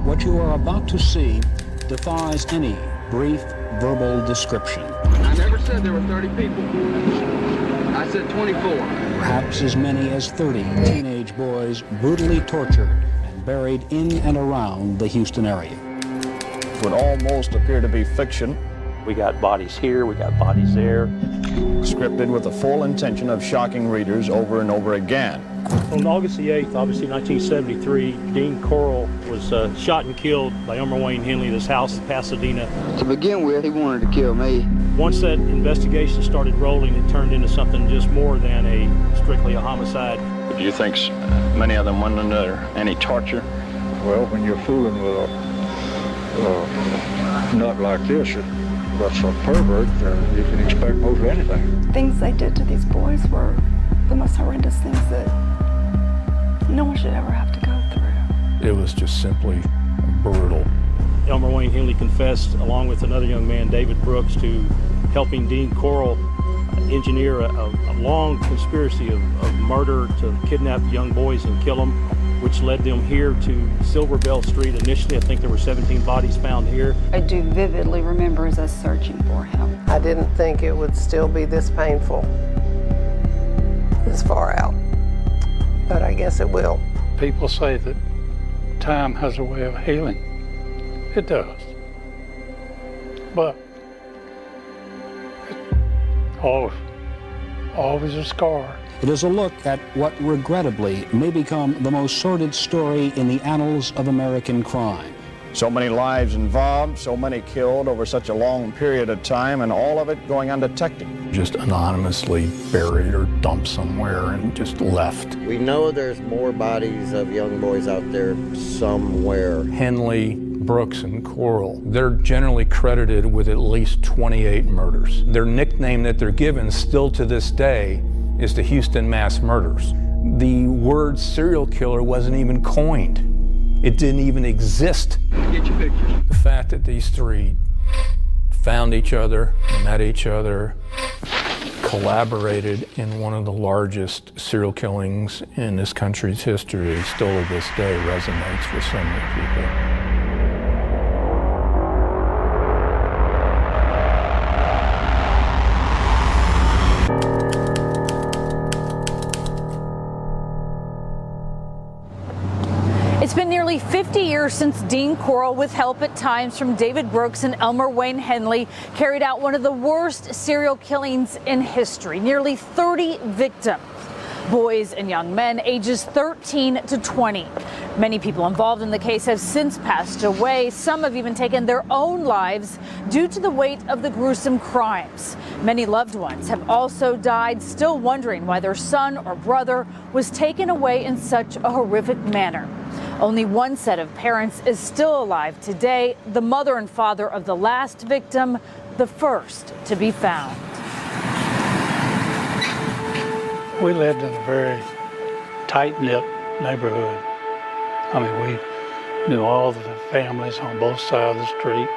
What you are about to see defies any brief verbal description. I never said there were 30 people. I said 24. Perhaps as many as 30 teenage boys brutally tortured and buried in and around the Houston area. It would almost appear to be fiction. We got bodies here, we got bodies there. Scripted with the full intention of shocking readers over and over again. On August the 8th, obviously 1973, Dean Corll was shot and killed by Elmer Wayne Henley at his house in Pasadena. To begin with, he wanted to kill me. Once that investigation started rolling, it turned into something just more than strictly a homicide. Do you think many of them went under any torture? Well, when you're fooling with a nut like this, that's a pervert, you can expect most anything. Things they did to these boys were the most horrendous things that no one should ever have to go through. It was just simply brutal. Elmer Wayne Henley confessed, along with another young man, David Brooks, to helping Dean Corll engineer a long conspiracy of murder to kidnap young boys and kill them, which led them here to Silver Bell Street. Initially, I think there were 17 bodies found here. I do vividly remember us searching for him. I didn't think it would still be this painful, this far out, but I guess it will. People say that time has a way of healing. It does. But it's always a scar. It is a look at what regrettably may become the most sordid story in the annals of American crime. So many lives involved, so many killed over such a long period of time, and all of it going undetected. Just anonymously buried or dumped somewhere and just left. We know there's more bodies of young boys out there somewhere. Henley, Brooks, and Corll, they're generally credited with at least 28 murders. Their nickname that they're given still to this day is the Houston Mass Murders. The word serial killer wasn't even coined. It didn't even exist. Get your pictures. The fact that these three found each other, met each other, collaborated in one of the largest serial killings in this country's history still to this day resonates with so many people. It's been nearly 50 years since Dean Corll, with help at times from David Brooks and Elmer Wayne Henley, carried out one of the worst serial killings in history. Nearly 30 victims, boys and young men ages 13 to 20. Many people involved in the case have since passed away. Some have even taken their own lives due to the weight of the gruesome crimes. Many loved ones have also died, still wondering why their son or brother was taken away in such a horrific manner. Only one set of parents is still alive today, the mother and father of the last victim, the first to be found. We lived in a very tight-knit neighborhood. I mean, we knew all the families on both sides of the street.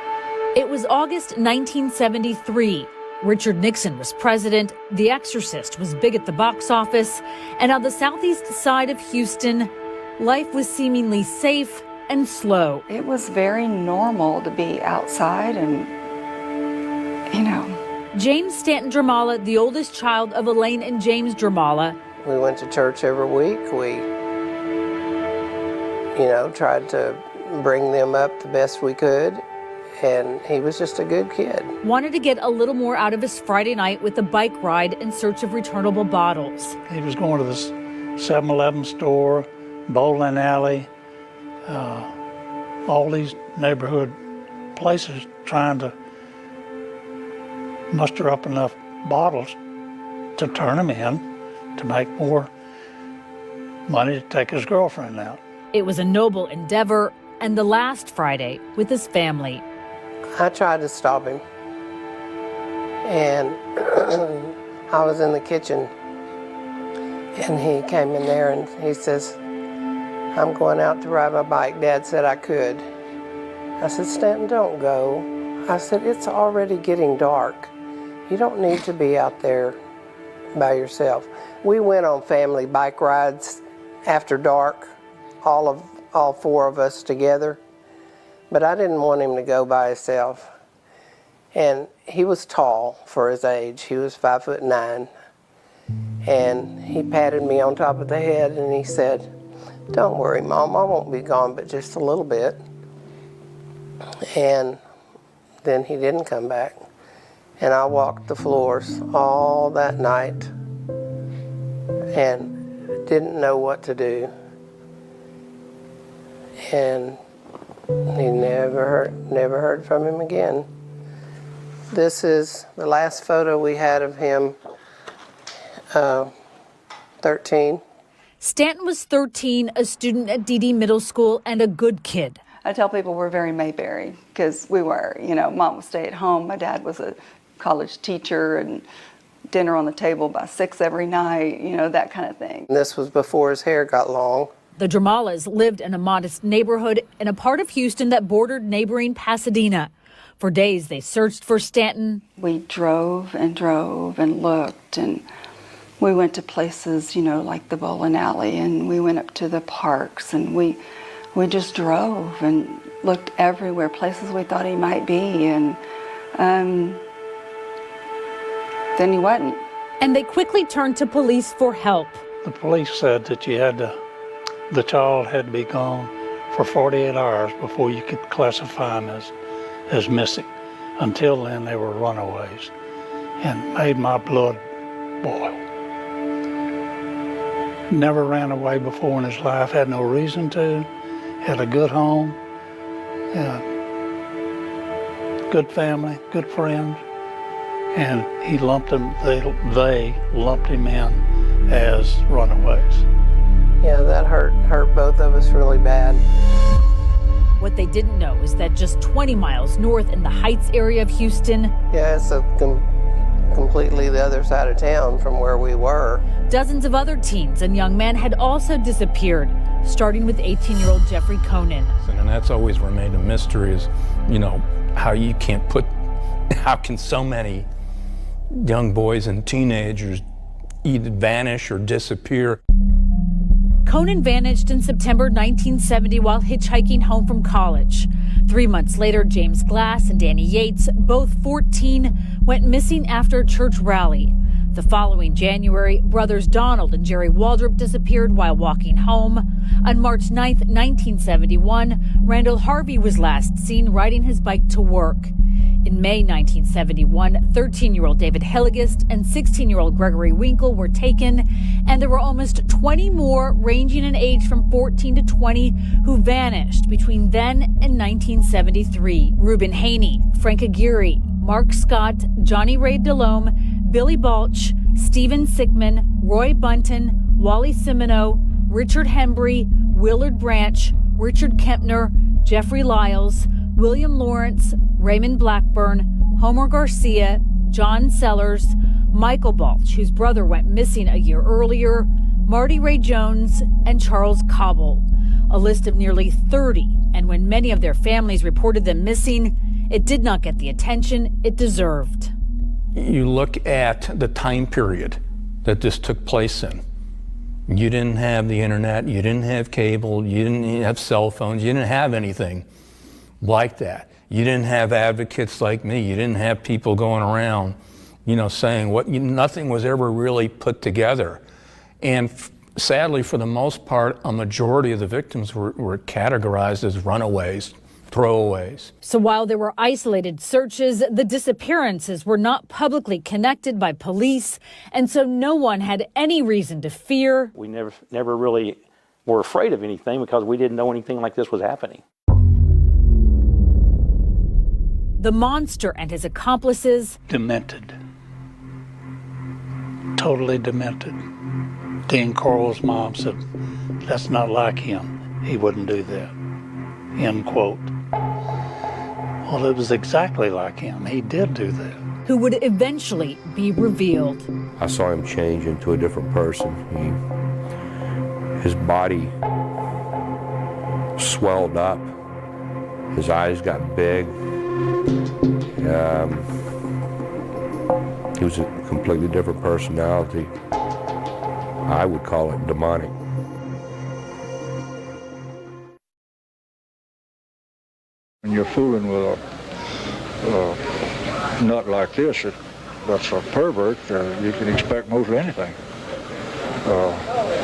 It was August 1973. Richard Nixon was president, The Exorcist was big at the box office, and on the southeast side of Houston, life was seemingly safe and slow. It was very normal to be outside and, James Stanton Dramala, the oldest child of Elaine and James Dramala. We went to church every week. We, tried to bring them up the best we could, and he was just a good kid. Wanted to get a little more out of his Friday night with a bike ride in search of returnable bottles. He was going to this 7-Eleven store, bowling alley, all these neighborhood places, trying to muster up enough bottles to turn them in to make more money to take his girlfriend out. It was a noble endeavor, and the last Friday with his family. I tried to stop him, and I was in the kitchen, and he came in there and he says, "I'm going out to ride my bike. Dad said I could." I said, "Stanton, don't go." I said, "It's already getting dark. You don't need to be out there by yourself." We went on family bike rides after dark, all four of us together. but I didn't want him to go by himself. And he was tall for his age. He was 5'9". And he patted me on top of the head and he said, "Don't worry, Mom, I won't be gone but just a little bit." And then he didn't come back. And I walked the floors all that night and didn't know what to do. And he never heard from him again. This is the last photo we had of him, 13. Stanton was 13, a student at DD Middle School and a good kid. I tell people we're very Mayberry because we were. You know, Mom would stay at home. My dad was a college teacher and dinner on the table by 6 every night, you know, that kind of thing. This was before his hair got long. The Dramalas lived in a modest neighborhood in a part of Houston that bordered neighboring Pasadena. For days, they searched for Stanton. We drove and looked, and we went to places, you know, like the bowling alley, and we went up to the parks, and we just drove and looked everywhere, places we thought he might be, and then he wasn't. And they quickly turned to police for help. The police said that the child had to be gone for 48 hours before you could classify him as missing. Until then, they were runaways, and made my blood boil. Never ran away before in his life, had no reason to, had a good home, good family, good friends, and he lumped them, they lumped him in as runaways. Yeah, that hurt both of us really bad. What they didn't know is that just 20 miles north in the Heights area of Houston, yeah, it's completely the other side of town from where we were. Dozens of other teens and young men had also disappeared, starting with 18-year-old Jeffrey Conan. And that's always remained a mystery is, you know, how can so many young boys and teenagers either vanish or disappear. Conan vanished in September 1970 while hitchhiking home from college. 3 months later, James Glass and Danny Yates, both 14, went missing after a church rally. The following January, brothers Donald and Jerry Waldrop disappeared while walking home. On March 9, 1971, Randall Harvey was last seen riding his bike to work. In May 1971, 13-year-old David Hilligist and 16-year-old Gregory Winkle were taken, and there were almost 20 more ranging in age from 14 to 20 who vanished between then and 1973. Reuben Haney, Frank Aguirre, Mark Scott, Johnny Ray Delhomme, Billy Balch, Stephen Sickman, Roy Bunton, Wally Simino, Richard Hembry, Willard Branch, Richard Kempner, Jeffrey Lyles, William Lawrence, Raymond Blackburn, Homer Garcia, John Sellers, Michael Balch, whose brother went missing a year earlier, Marty Ray Jones, and Charles Cobble. A list of nearly 30, and when many of their families reported them missing, it did not get the attention it deserved. You look at the time period that this took place in. You didn't have the internet, you didn't have cable, you didn't have cell phones, you didn't have anything like that. You didn't have advocates like me. You didn't have people going around, you know, saying nothing was ever really put together. And sadly, for the most part, a majority of the victims were categorized as runaways, throwaways. So while there were isolated searches, the disappearances were not publicly connected by police, and so no one had any reason to fear. We never really were afraid of anything because we didn't know anything like this was happening. The monster and his accomplices. Demented. Totally demented. Dean Corll's mom said, "That's not like him. He wouldn't do that." End quote. Well, it was exactly like him. He did do that. Who would eventually be revealed. I saw him change into a different person. His body swelled up. His eyes got big. He was a completely different personality. I would call it demonic. When you're fooling with a nut like this, that's a pervert, you can expect most anything.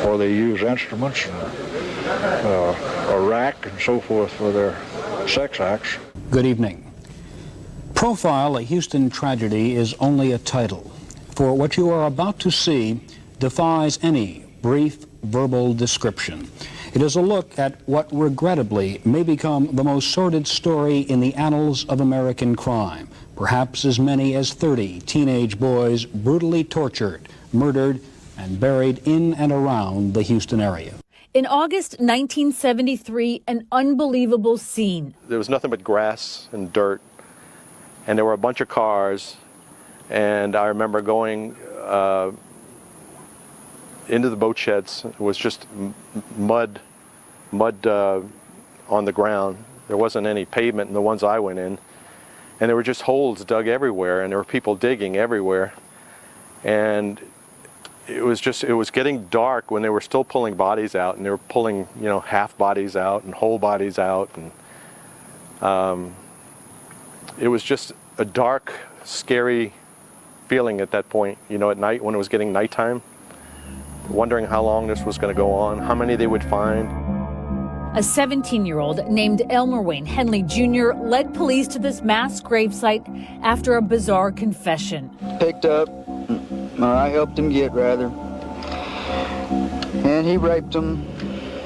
Or they use instruments and a rack and so forth for their sex acts. Good evening. Profile, a Houston tragedy, is only a title, for what you are about to see defies any brief verbal description. It is a look at what regrettably may become the most sordid story in the annals of American crime. Perhaps as many as 30 teenage boys brutally tortured, murdered, and buried in and around the Houston area. In August 1973, an unbelievable scene. There was nothing but grass and dirt, and there were a bunch of cars, and I remember going into the boat sheds. It was just mud on the ground. There wasn't any pavement in the ones I went in, and there were just holes dug everywhere, and there were people digging everywhere. And it was getting dark when they were still pulling bodies out, and they were pulling, half bodies out and whole bodies out, and it was just a dark, scary feeling at that point, at night when it was getting nighttime, wondering how long this was going to go on, how many they would find. A 17-year-old named Elmer Wayne Henley Jr. led police to this mass gravesite after a bizarre confession. Picked up, or I helped him get rather, and he raped him,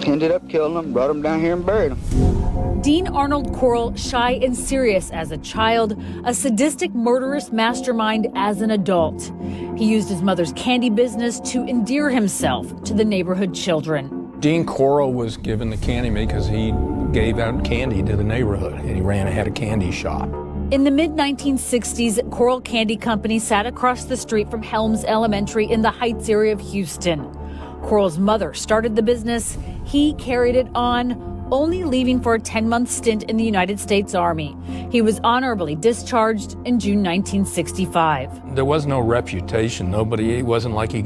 ended up killing him, brought him down here and buried him. Dean Arnold Corll, shy and serious as a child, a sadistic murderous mastermind as an adult. He used his mother's candy business to endear himself to the neighborhood children. Dean Corll was given the candy because he gave out candy to the neighborhood, and he had a candy shop. In the mid-1960s, Corll Candy Company sat across the street from Helms Elementary in the Heights area of Houston. Corll's mother started the business. He carried it on, only leaving for a 10-month stint in the United States Army. He was honorably discharged in June 1965. There was no reputation. It wasn't like he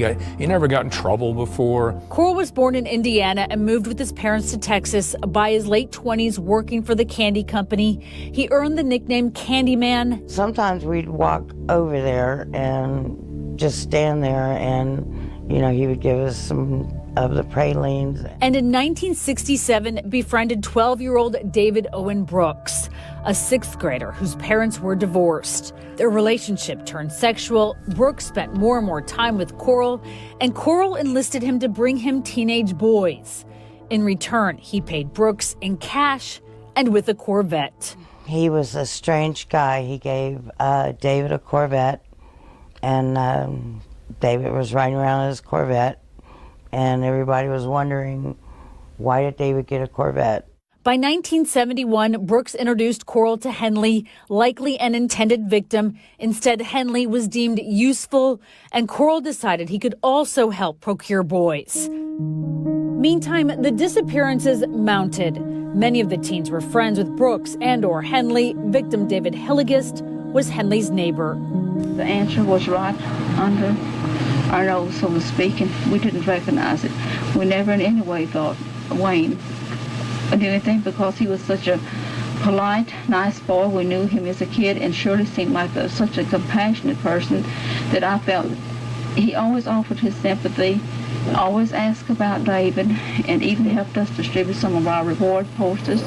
never got in trouble before. Corll was born in Indiana and moved with his parents to Texas. By his late 20s, working for the candy company, he earned the nickname Candyman. Sometimes we'd walk over there and just stand there, and he would give us some of the pralines. And in 1967, befriended 12-year-old David Owen Brooks, a sixth grader whose parents were divorced. Their relationship turned sexual. Brooks spent more and more time with Corll, and Corll enlisted him to bring him teenage boys. In return, he paid Brooks in cash and with a Corvette. He was a strange guy. He gave David a Corvette, and David was riding around in his Corvette, and everybody was wondering, why did David get a Corvette? By 1971, Brooks introduced Corll to Henley, likely an intended victim. Instead, Henley was deemed useful, and Corll decided he could also help procure boys. Meantime, the disappearances mounted. Many of the teens were friends with Brooks and/or Henley. Victim David Hilligist was Henley's neighbor. The answer was right under our nose, so to speak, and we didn't recognize it. We never in any way thought Wayne did anything because he was such a polite, nice boy. We knew him as a kid and surely seemed like such a compassionate person that I felt he always offered his sympathy, always asked about David, and even helped us distribute some of our reward posters.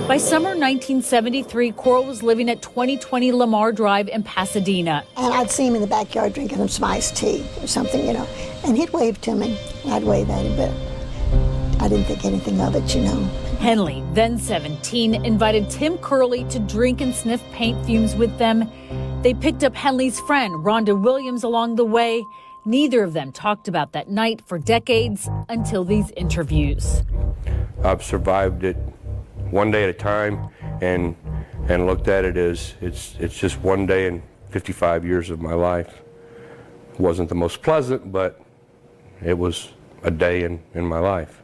By summer 1973, Corll was living at 2020 Lamar Drive in Pasadena. And I'd see him in the backyard drinking some iced tea or something, and he'd wave to me, and I'd wave at him, but I didn't think anything of it, Henley, then 17, invited Tim Curley to drink and sniff paint fumes with them. They picked up Henley's friend, Rhonda Williams, along the way. Neither of them talked about that night for decades until these interviews. I've survived it one day at a time and looked at it as it's just one day in 55 years of my life. It wasn't the most pleasant, but it was a day in my life.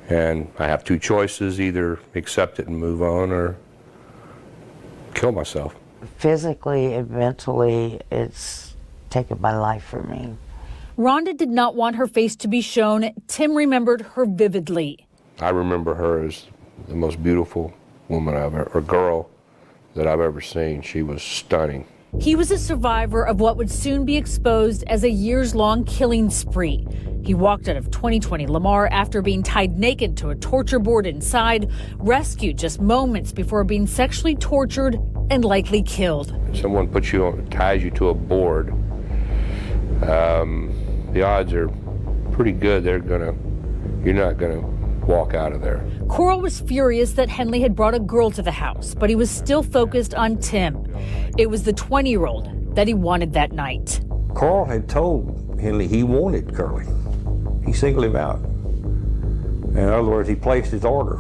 And I have two choices, either accept it and move on or kill myself. Physically and mentally, it's taken my life from me. Rhonda did not want her face to be shown. Tim remembered her vividly. I remember her as the most beautiful woman or girl that I've ever seen. She was stunning. He was a survivor of what would soon be exposed as a years-long killing spree. He walked out of 2020 Lamar after being tied naked to a torture board inside, rescued just moments before being sexually tortured and likely killed. Someone ties you to a board. The odds are pretty good you're not gonna walk out of there. Coral was furious that Henley had brought a girl to the house, but he was still focused on Tim. It was the 20-year-old that he wanted that night. Coral had told Henley he wanted Curly. He singled him out. In other words, he placed his order,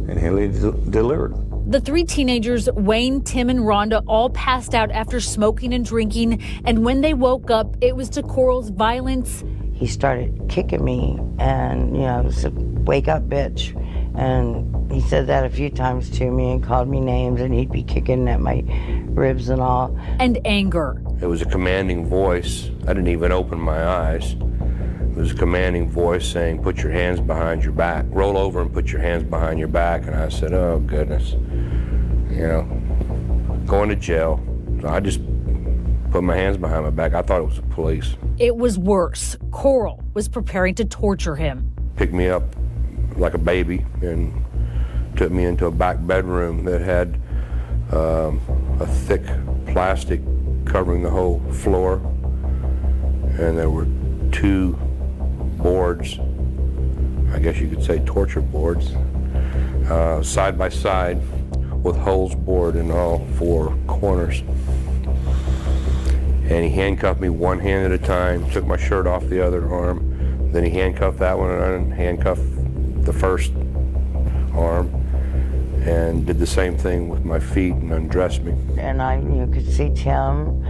and Henley delivered. The three teenagers, Wayne, Tim, and Rhonda, all passed out after smoking and drinking, and when they woke up, it was to Coral's violence. He started kicking me and, said, "Wake up, bitch." And he said that a few times to me and called me names, and he'd be kicking at my ribs and all. And anger. It was a commanding voice. I didn't even open my eyes. It was a commanding voice saying, "Put your hands behind your back. Roll over and put your hands behind your back." And I said, "Oh, goodness. Going to jail." So I just put my hands behind my back. I thought it was the police. It was worse. Coral was preparing to torture him. Picked me up like a baby and took me into a back bedroom that had a thick plastic covering the whole floor. And there were 2 boards, I guess you could say torture boards, side by side with holes bored in all 4 corners. And he handcuffed me one hand at a time, took my shirt off the other arm, then he handcuffed that one and handcuffed the first arm, and did the same thing with my feet and undressed me. And you could see Tim.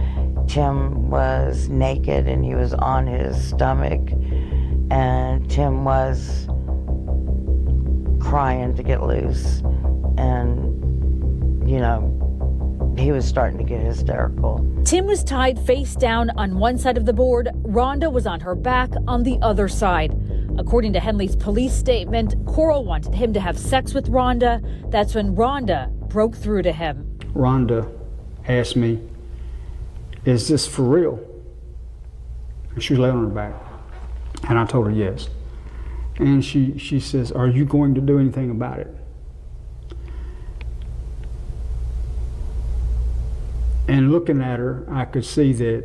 Tim was naked and he was on his stomach, and Tim was crying to get loose, and he was starting to get hysterical. Tim was tied face down on one side of the board. Rhonda was on her back on the other side. According to Henley's police statement, Coral wanted him to have sex with Rhonda. That's when Rhonda broke through to him. Rhonda asked me, "Is this for real?" And she was laying on her back. And I told her yes. And she says, "Are you going to do anything about it?" And looking at her, I could see that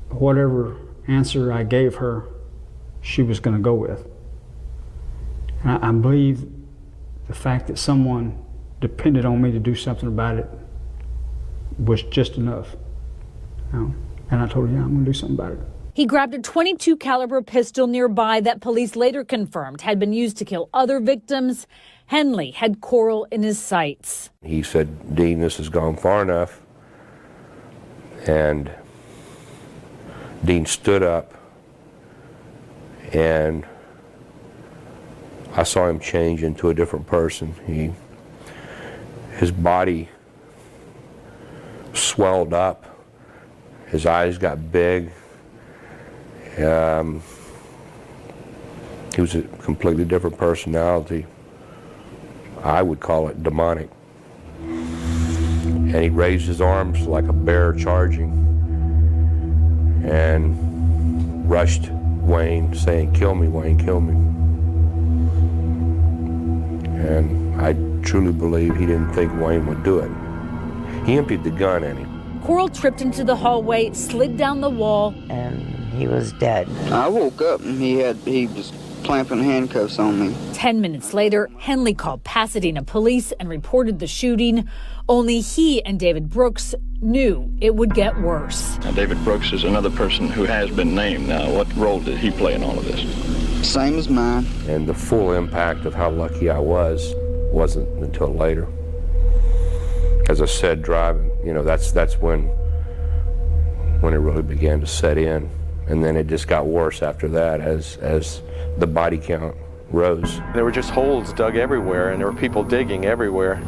whatever answer I gave her, she was going to go with. And I believe the fact that someone depended on me to do something about it was just enough. And I told her, yeah, I'm going to do something about it. He grabbed a .22 caliber pistol nearby that police later confirmed had been used to kill other victims. Henley had Coral in his sights. He said, "Dean, this has gone far enough." And Dean stood up, and I saw him change into a different person. His body swelled up, his eyes got big. He was a completely different personality. I would call it demonic. And he raised his arms like a bear charging and rushed Wayne, saying, "Kill me, Wayne, kill me." And I truly believe he didn't think Wayne would do it. He emptied the gun at him. Coral tripped into the hallway, slid down the wall, and he was dead. I woke up and he was clamping handcuffs on me. 10 minutes later, Henley called Pasadena police and reported the shooting. Only he and David Brooks knew it would get worse. Now, David Brooks is another person who has been named. Now, what role did he play in all of this? Same as mine. And the full impact of how lucky I wasn't until later. As I said, driving, that's when it really began to set in. And then it just got worse after that as the body count rose. There were just holes dug everywhere, and there were people digging everywhere.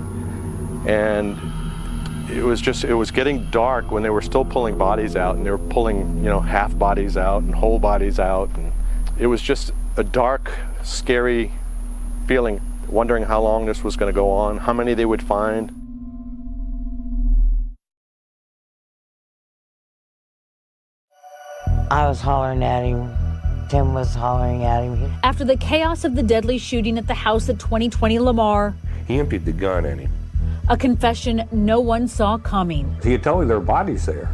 And it was getting dark when they were still pulling bodies out, and they were pulling, half bodies out and whole bodies out. And it was just a dark, scary feeling wondering how long this was going to go on, how many they would find. I was hollering at him. Tim was hollering at him. After the chaos of the deadly shooting at the house at 2020 Lamar, He emptied the gun at him. a confession no one saw coming. He had told me there were bodies there,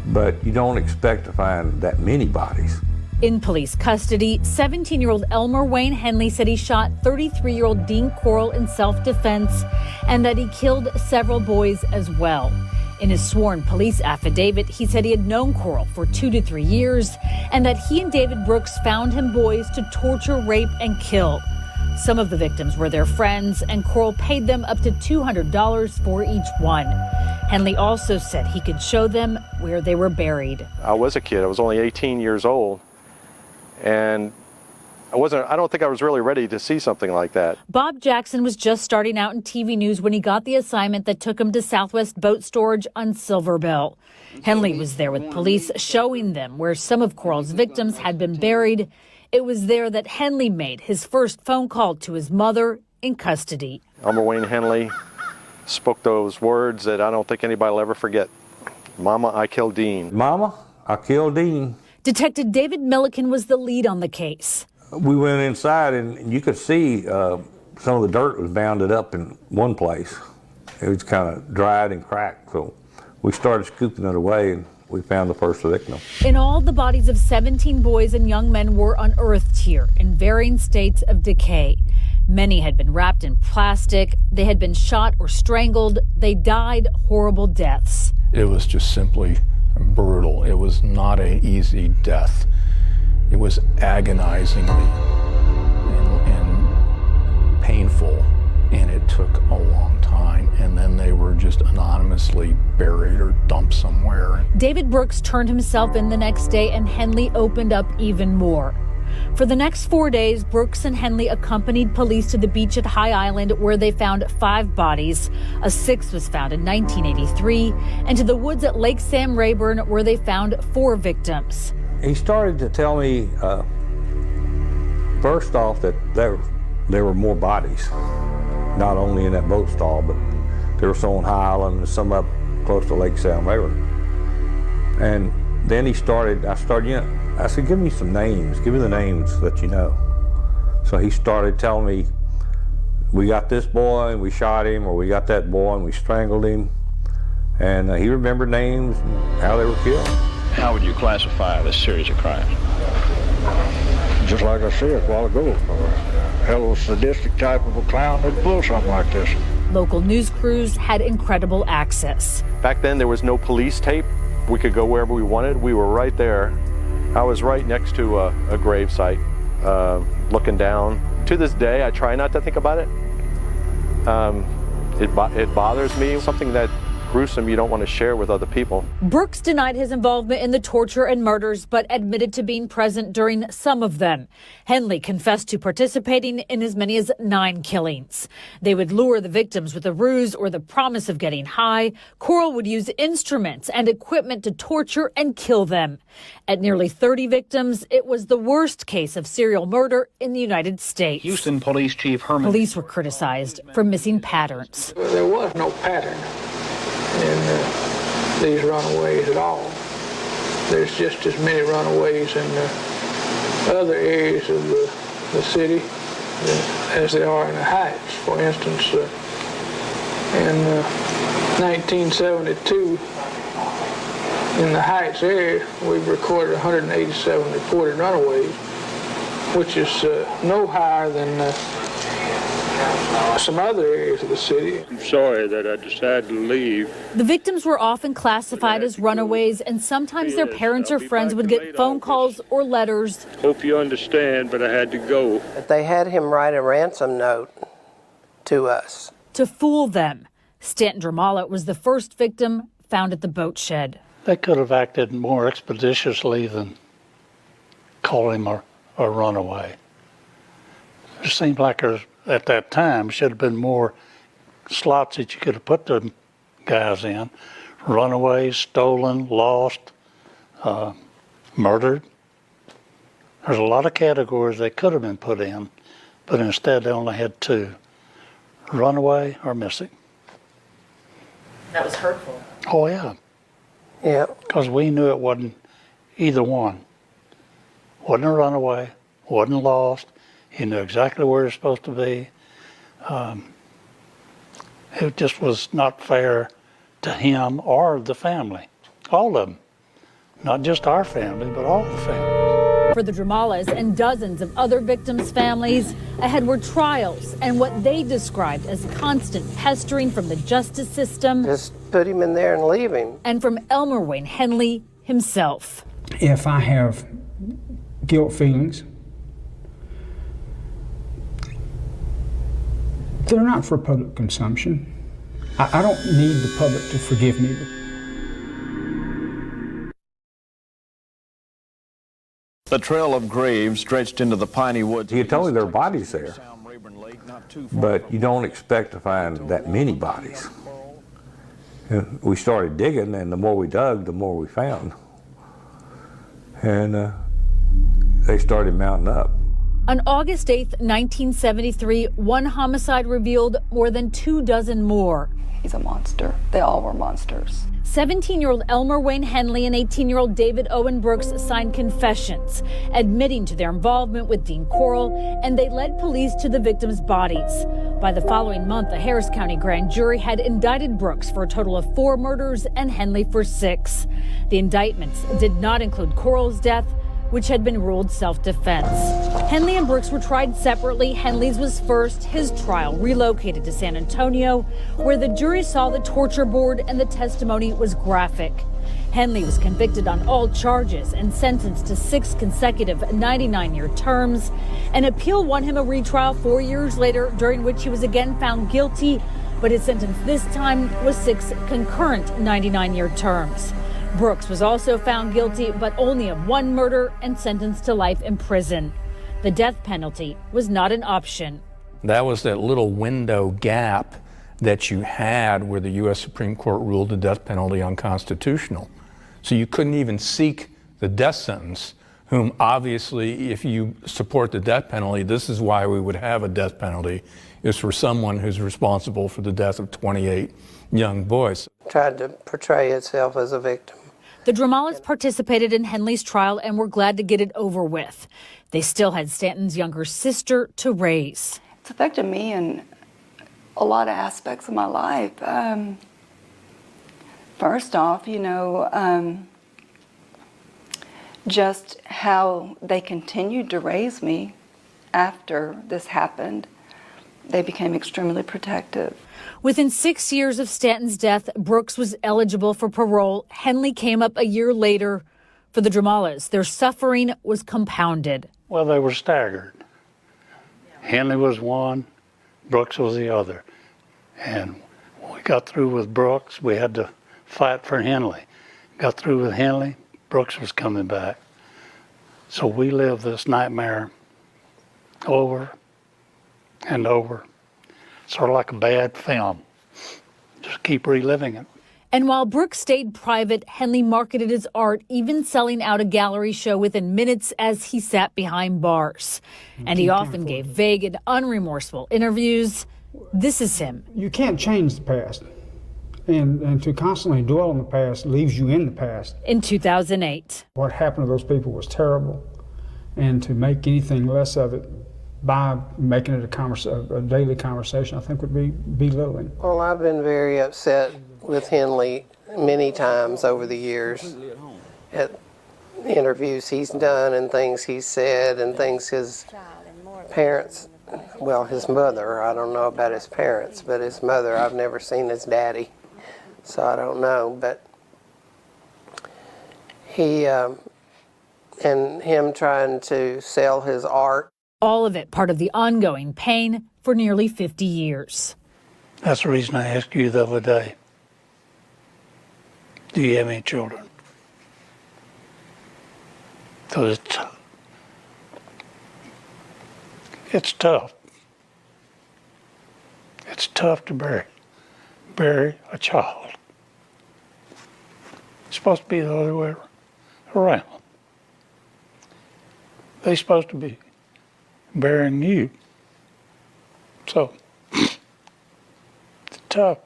but you don't expect to find that many bodies. In police custody, 17-year-old Elmer Wayne Henley said he shot 33-year-old Dean Corll in self-defense and that he killed several boys as well. In his sworn police affidavit, he said he had known Corll for 2 to 3 years and that he and David Brooks found him boys to torture, rape, and kill. Some of the victims were their friends, and Corll paid them up to $200 for each one. Henley also said he could show them where they were buried. I was a kid. I was only 18 years old. And I don't think I was really ready to see something like that. Bob Jackson was just starting out in TV news when he got the assignment that took him to Southwest Boat Storage on Silverbill. Henley was there with police showing them where some of Corll's victims had been buried. It was there that Henley made his first phone call to his mother in custody. Elmer Wayne Henley spoke those words that I don't think anybody will ever forget. Mama, I killed Dean. Mama, I killed Dean. Detective David Milliken was the lead on the case. We went inside and you could see some of the dirt was bounded up in one place. It was kind of dried and cracked, so we started scooping it away and we found the first victim. In all, the bodies of 17 boys and young men were unearthed here in varying states of decay. Many had been wrapped in plastic, they had been shot or strangled, they died horrible deaths. It was just simply brutal. It was not an easy death. It was agonizingly and painful, and it took a long time. And then they were just anonymously buried or dumped somewhere. David Brooks turned himself in the next day, and Henley opened up even more. For the next 4 days, Brooks and Henley accompanied police to the beach at High Island, where they found 5 bodies. A 6th was found in 1983, and to the woods at Lake Sam Rayburn, where they found 4 victims. He started to tell me, first off, that there were more bodies, not only in that boat stall, but there were some on High Island and some up close to Lake Sam Rayburn. And then I said, give me some names, give me the names that you know. So he started telling me, we got this boy and we shot him, or we got that boy and we strangled him. And he remembered names and how they were killed. How would you classify this series of crimes? Just like I said a while ago, a hell of a sadistic type of a clown that'd pull something like this. Local news crews had incredible access. Back then, there was no police tape. We could go wherever we wanted. We were right there. I was right next to a grave site, looking down. To this day, I try not to think about it. It bothers me. Something that gruesome you don't want to share with other people. Brooks denied his involvement in the torture and murders, but admitted to being present during some of them. Henley confessed to participating in as many as 9 killings. They would lure the victims with a ruse or the promise of getting high. Corll would use instruments and equipment to torture and kill them. At nearly 30 victims, it was the worst case of serial murder in the United States. Houston Police Chief Herman. Police were criticized for missing patterns. There was no pattern in these runaways at all. There's just as many runaways in other areas of the city as there are in the Heights. For instance, in 1972, in the Heights area, we've recorded 187 reported runaways, which is no higher than some other areas of the city. I'm sorry that I decided to leave. The victims were often classified as runaways, and sometimes their parents or friends would get phone calls or letters. Hope you understand, but I had to go. They had him write a ransom note to us. To fool them. Stanton Dramala was the first victim found at the boat shed. They could have acted more expeditiously than call him a runaway. It seemed like there's, at that time, should have been more slots that you could have put the guys in. Runaways, stolen, lost, murdered. There's a lot of categories they could have been put in, but instead they only had 2, runaway or missing. That was hurtful. Oh yeah. Yeah. Because we knew it wasn't either one. Wasn't a runaway, wasn't lost. He knew exactly where he was supposed to be. It just was not fair to him or the family, all of them. Not just our family, but all the families. For the Dramalas and dozens of other victims' families, ahead were trials and what they described as constant pestering from the justice system. Just put him in there and leave him. And from Elmer Wayne Henley himself. If I have guilt feelings, they're not for public consumption. I don't need the public to forgive me. The trail of graves stretched into the piney woods. You told me there are bodies there, but you don't expect to find that many bodies. And we started digging, and the more we dug, the more we found. And they started mounting up. On August 8th, 1973, one homicide revealed more than 24 more. He's a monster. They all were monsters. 17-year-old Elmer Wayne Henley and 18-year-old David Owen Brooks signed confessions, admitting to their involvement with Dean Corll, and they led police to the victims' bodies. By the following month, the Harris County grand jury had indicted Brooks for a total of 4 murders and Henley for 6. The indictments did not include Corll's death, which had been ruled self-defense. Henley and Brooks were tried separately. Henley's was first, his trial relocated to San Antonio, where the jury saw the torture board and the testimony was graphic. Henley was convicted on all charges and sentenced to 6 consecutive 99-year terms. An appeal won him a retrial 4 years later, during which he was again found guilty, but his sentence this time was 6 concurrent 99-year terms. Brooks was also found guilty, but only of 1 murder and sentenced to life in prison. The death penalty was not an option. That was that little window gap that you had where the U.S. Supreme Court ruled the death penalty unconstitutional. So you couldn't even seek the death sentence, whom obviously, if you support the death penalty, this is why we would have a death penalty, is for someone who's responsible for the death of 28 young boys. Tried to portray itself as a victim. The Dramalas participated in Henley's trial and were glad to get it over with. They still had Stanton's younger sister to raise. It's affected me in a lot of aspects of my life. First off, just how they continued to raise me after this happened. They became extremely protective. Within 6 years of Stanton's death, Brooks was eligible for parole. Henley came up a year later. For the Dramalas, their suffering was compounded. Well, they were staggered. Henley was one, Brooks was the other. And when we got through with Brooks, we had to fight for Henley. Got through with Henley, Brooks was coming back. So we lived this nightmare over and over. Sort of like a bad film. Just keep reliving it. And while Brooks stayed private, Henley marketed his art, even selling out a gallery show within minutes as he sat behind bars. And he often gave vague and unremorseful interviews. This is him. You can't change the past. And to constantly dwell on the past leaves you in the past. In 2008. What happened to those people was terrible. And to make anything less of it by making it a daily conversation, I think would be belittling. Well, I've been very upset with Henley many times over the years at interviews he's done and things he's said and things his parents, well, his mother, I don't know about his parents, but his mother, I've never seen his daddy, so I don't know, but he, and him trying to sell his art. All of it part of the ongoing pain for nearly 50 years. That's the reason I asked you the other day, do you have any children? Because it's tough. It's tough to bury a child. It's supposed to be the other way around. They're supposed to be burying you So, it's tough.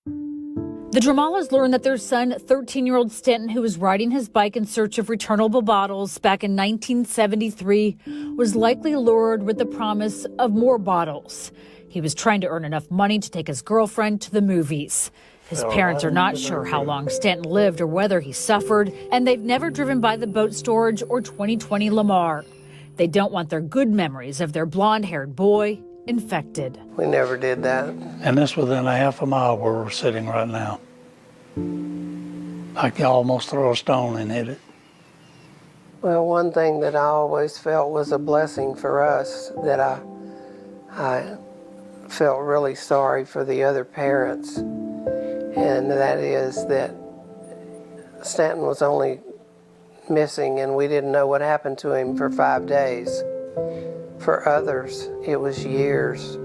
The Dramalas learned that their son, 13-year-old Stanton, who was riding his bike in search of returnable bottles back in 1973, was likely lured with the promise of more bottles. He was trying to earn enough money to take his girlfriend to the movies. His parents are not sure how long Stanton lived or whether he suffered, and they've never driven by the boat storage or 2020 Lamar. They don't want their good memories of their blonde-haired boy infected. We never did that. And this within a half a mile where we're sitting right now. I can almost throw a stone and hit it. Well, one thing that I always felt was a blessing for us, that I felt really sorry for the other parents, and that is that Stanton was only missing and we didn't know what happened to him for 5 days. For others, it was years.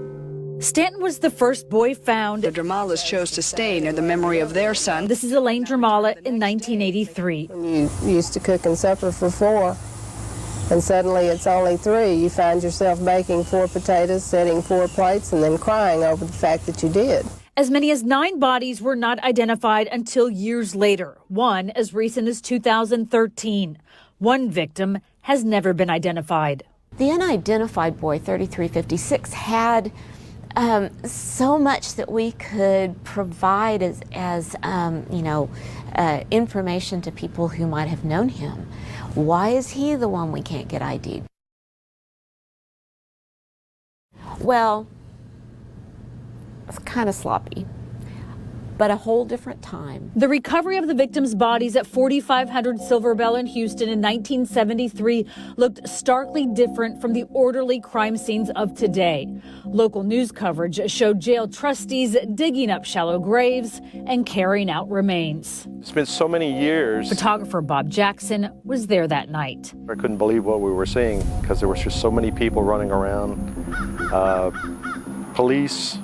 Stanton was the first boy found. The Dramalas chose to stay near the memory of their son. This is Elaine Dramala in 1983. You used to cook and supper for 4, and suddenly it's only 3. You find yourself baking 4 potatoes, setting 4 plates, and then crying over the fact that you did. As many as 9 bodies were not identified until years later, one as recent as 2013. One victim has never been identified. The unidentified boy, 3356, had so much that we could provide as information to people who might have known him. Why is he the one we can't get ID'd? Well, it's kind of sloppy, but a whole different time. The recovery of the victims' bodies at 4500 Silver Bell in Houston in 1973 looked starkly different from the orderly crime scenes of today. Local news coverage showed jail trustees digging up shallow graves and carrying out remains. It's been so many years. Photographer Bob Jackson was there that night. I couldn't believe what we were seeing because there was just so many people running around. Police,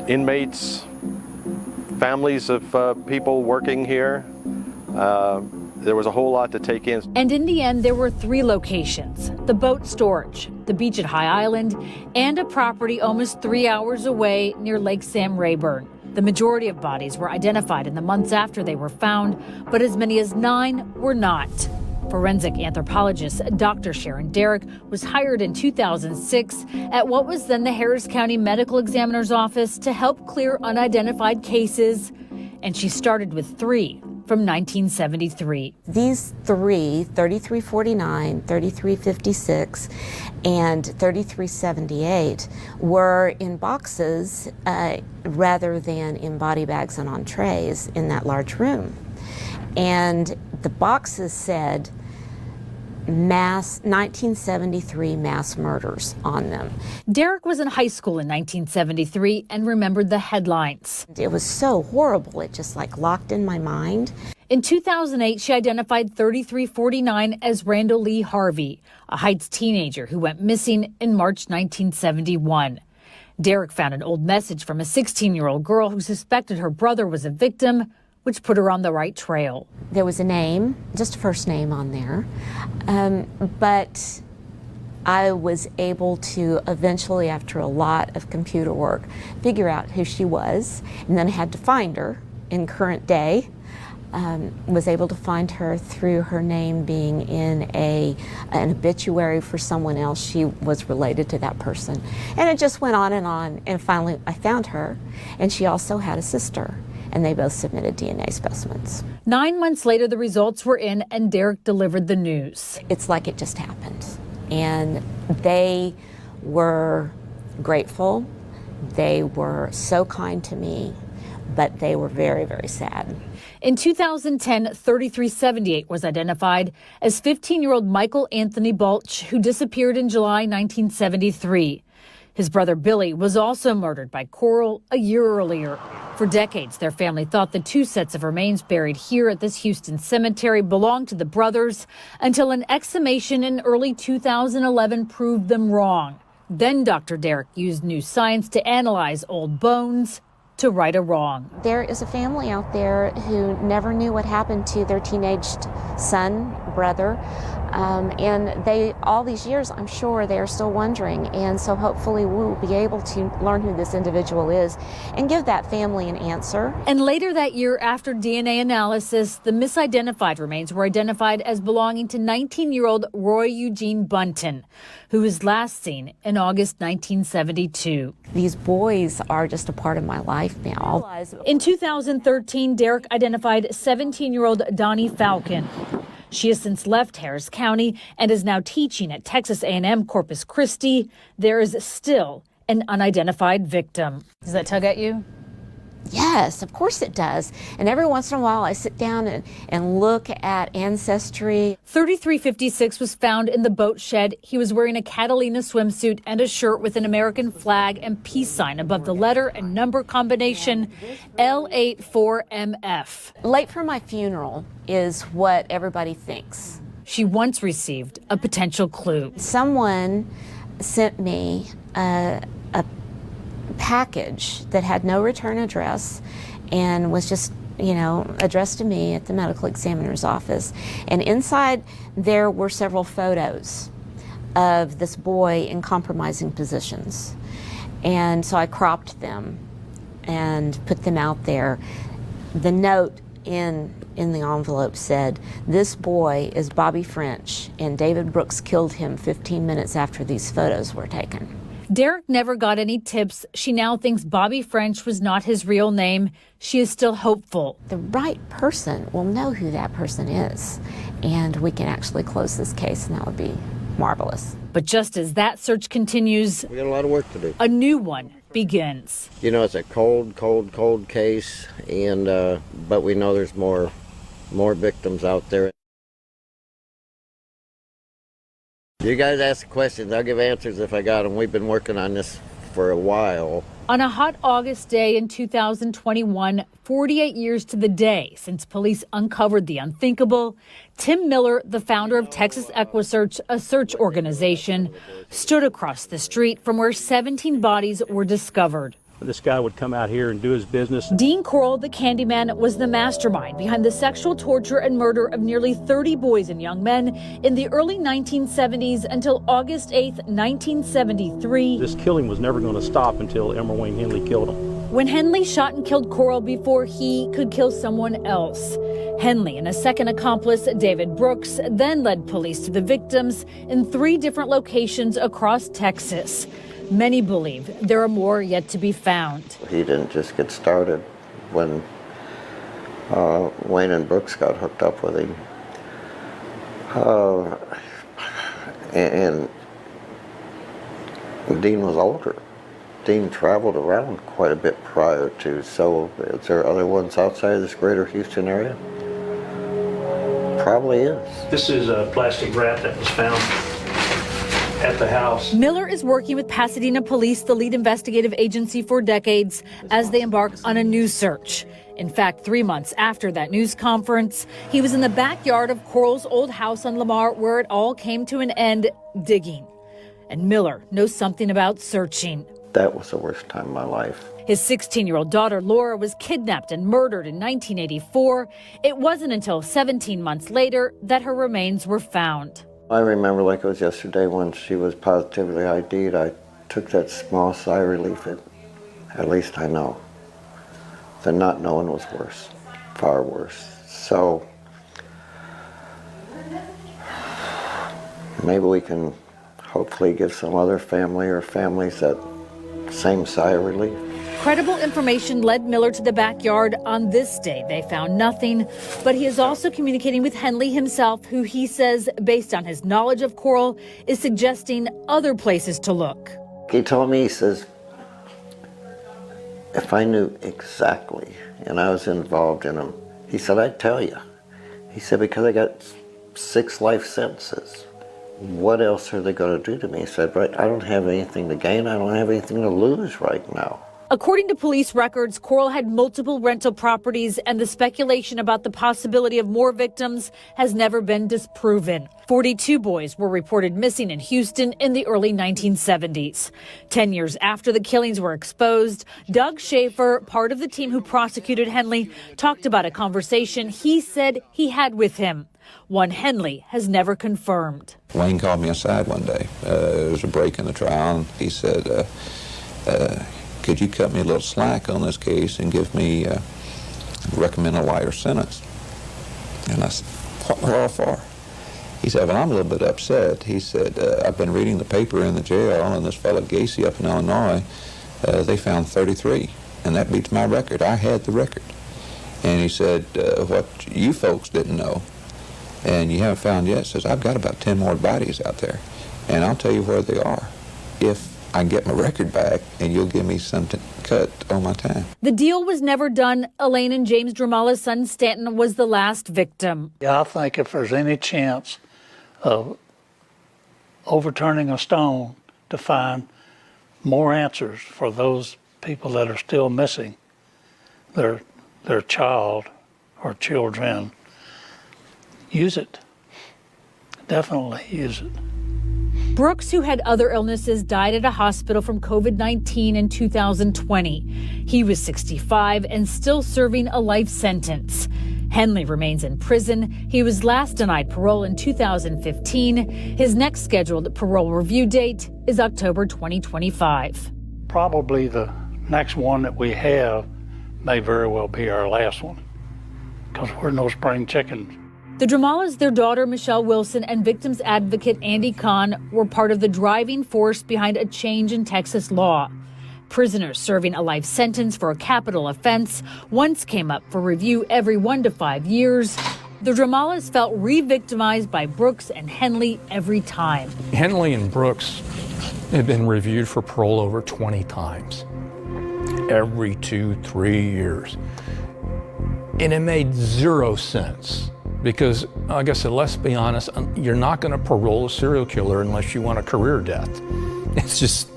inmates, families of people working here. There was a whole lot to take in. And in the end, there were 3 locations: the boat storage, the beach at High Island, and a property almost 3 hours away near Lake Sam Rayburn. The majority of bodies were identified in the months after they were found, but as many as 9 were not. Forensic anthropologist Dr. Sharon Derrick was hired in 2006 at what was then the Harris County Medical Examiner's Office to help clear unidentified cases, and she started with 3 from 1973. These 3, 3349, 3356, and 3378, were in boxes rather than in body bags and on trays in that large room. And the boxes said 1973 mass murders on them. Derrick was in high school in 1973 and remembered the headlines. It was so horrible, it just like locked in my mind. In 2008, she identified 3349 as Randall Lee Harvey, a Heights teenager who went missing in March 1971. Derrick found an old message from a 16-year-old girl who suspected her brother was a victim, which put her on the right trail. There was a name, just a first name on there, but I was able to eventually, after a lot of computer work, figure out who she was, and then I had to find her in current day. Was able to find her through her name being in an obituary for someone else. She was related to that person. And it just went on, and finally I found her, and she also had a sister, and they both submitted DNA specimens. 9 months later, the results were in, and Derrick delivered the news. It's like it just happened. And they were grateful. They were so kind to me, but they were very, very sad. In 2010, 3378 was identified as 15-year-old Michael Anthony Balch, who disappeared in July 1973. His brother Billy was also murdered by Coral a year earlier. For decades, their family thought the 2 sets of remains buried here at this Houston cemetery belonged to the brothers until an exhumation in early 2011 proved them wrong. Then Dr. Derrick used new science to analyze old bones to right a wrong. There is a family out there who never knew what happened to their teenaged son, brother. And they, all these years, I'm sure they are still wondering. And so hopefully we'll be able to learn who this individual is and give that family an answer. And later that year, after DNA analysis, the misidentified remains were identified as belonging to 19-year-old Roy Eugene Bunton, who was last seen in August 1972. These boys are just a part of my life now. In 2013, Derek identified 17-year-old Donnie Falcon. She has since left Harris County and is now teaching at Texas A&M Corpus Christi. There is still an unidentified victim. Does that tug at you? Yes, of course it does. And every once in a while I sit down and look at Ancestry. 3356 was found in the boat shed. He was wearing a Catalina swimsuit and a shirt with an American flag and peace sign above the letter and number combination L84MF. Late for my funeral is what everybody thinks. She once received a potential clue. Someone sent me a package that had no return address and was just, addressed to me at the medical examiner's office. And inside there were several photos of this boy in compromising positions. And so I cropped them and put them out there. The note in the envelope said, "This boy is Bobby French, and David Brooks killed him 15 minutes after these photos were taken." Derek never got any tips. She now thinks Bobby French was not his real name. She is still hopeful. The right person will know who that person is, and we can actually close this case, and that would be marvelous. But just as that search continues, we got a lot of work to do. A new one begins. It's a cold case, and but we know there's more victims out there. You guys ask questions, I'll give answers if I got them. We've been working on this for a while. On a hot August day in 2021, 48 years to the day since police uncovered the unthinkable, Tim Miller, the founder of Texas EquiSearch, a search organization, stood across the street from where 17 bodies were discovered. This guy would come out here and do his business. Dean Corll, the Candyman, was the mastermind behind the sexual torture and murder of nearly 30 boys and young men in the early 1970s until August 8th, 1973. This killing was never going to stop until Elmer Wayne Henley killed him. When Henley shot and killed Corll before he could kill someone else. Henley and a second accomplice, David Brooks, then led police to the victims in 3 different locations across Texas. Many believe there are more yet to be found. He didn't just get started when Wayne and Brooks got hooked up with him. And Dean was older. Dean traveled around quite a bit prior to, so is there other ones outside of this greater Houston area? Probably is. This is a plastic wrap that was found at the house. Miller is working with Pasadena Police, the lead investigative agency, for decades as they embark on a new search. In fact, 3 months after that news conference, he was in the backyard of Corll's old house on Lamar, where it all came to an end, digging. And Miller knows something about searching. That was the worst time of my life. His 16-year-old daughter, Laura, was kidnapped and murdered in 1984. It wasn't until 17 months later that her remains were found. I remember like it was yesterday when she was positively ID'd. I took that small sigh of relief. At least I know. The not knowing was worse, far worse. So maybe we can hopefully give some other family or families that same sigh of relief. Credible information led Miller to the backyard. On this day, they found nothing, but he is also communicating with Henley himself, who he says, based on his knowledge of Corll, is suggesting other places to look. He told me, he says, if I knew exactly and I was involved in them, he said, I'd tell you. He said, because I got 6 life sentences. What else are they going to do to me? He said, right, I don't have anything to gain. I don't have anything to lose right now. According to police records, Corll had multiple rental properties, and the speculation about the possibility of more victims has never been disproven. 42 boys were reported missing in Houston in the early 1970s. 10 years after the killings were exposed, Doug Schaefer, part of the team who prosecuted Henley, talked about a conversation he said he had with him. one Henley has never confirmed. Wayne called me aside one day. There was a break in the trial, and he said, could you cut me a little slack on this case and give me, recommend a lighter sentence? And I said, what all for? He said, well, I'm a little bit upset. He said, I've been reading the paper in the jail, and this fellow Gacy up in Illinois, they found 33, and that beats my record. I had the record. And he said, what you folks didn't know, and you haven't found yet, says, I've got about 10 more bodies out there, and I'll tell you where they are if I get my record back, and you'll give me something cut on my time. The deal was never done. Elaine and James Dramala's son Stanton was the last victim. Yeah, I think if there's any chance of overturning a stone to find more answers for those people that are still missing their child or children, use it. Definitely use it. Brooks, who had other illnesses, died at a hospital from COVID-19 in 2020. He was 65 and still serving a life sentence. Henley remains in prison. He was last denied parole in 2015. His next scheduled parole review date is October 2025. Probably the next one that we have may very well be our last one, because we're no spring chickens. The Dramalas, their daughter Michelle Wilson, and victims advocate Andy Kahn were part of the driving force behind a change in Texas law. Prisoners serving a life sentence for a capital offense once came up for review every 1 to 5 years. The Dramalas felt re-victimized by Brooks and Henley every time. Henley and Brooks have been reviewed for parole over 20 times, every 2-3 years. And it made zero sense. Because, like I said, let's be honest, you're not going to parole a serial killer unless you want a career death. It's just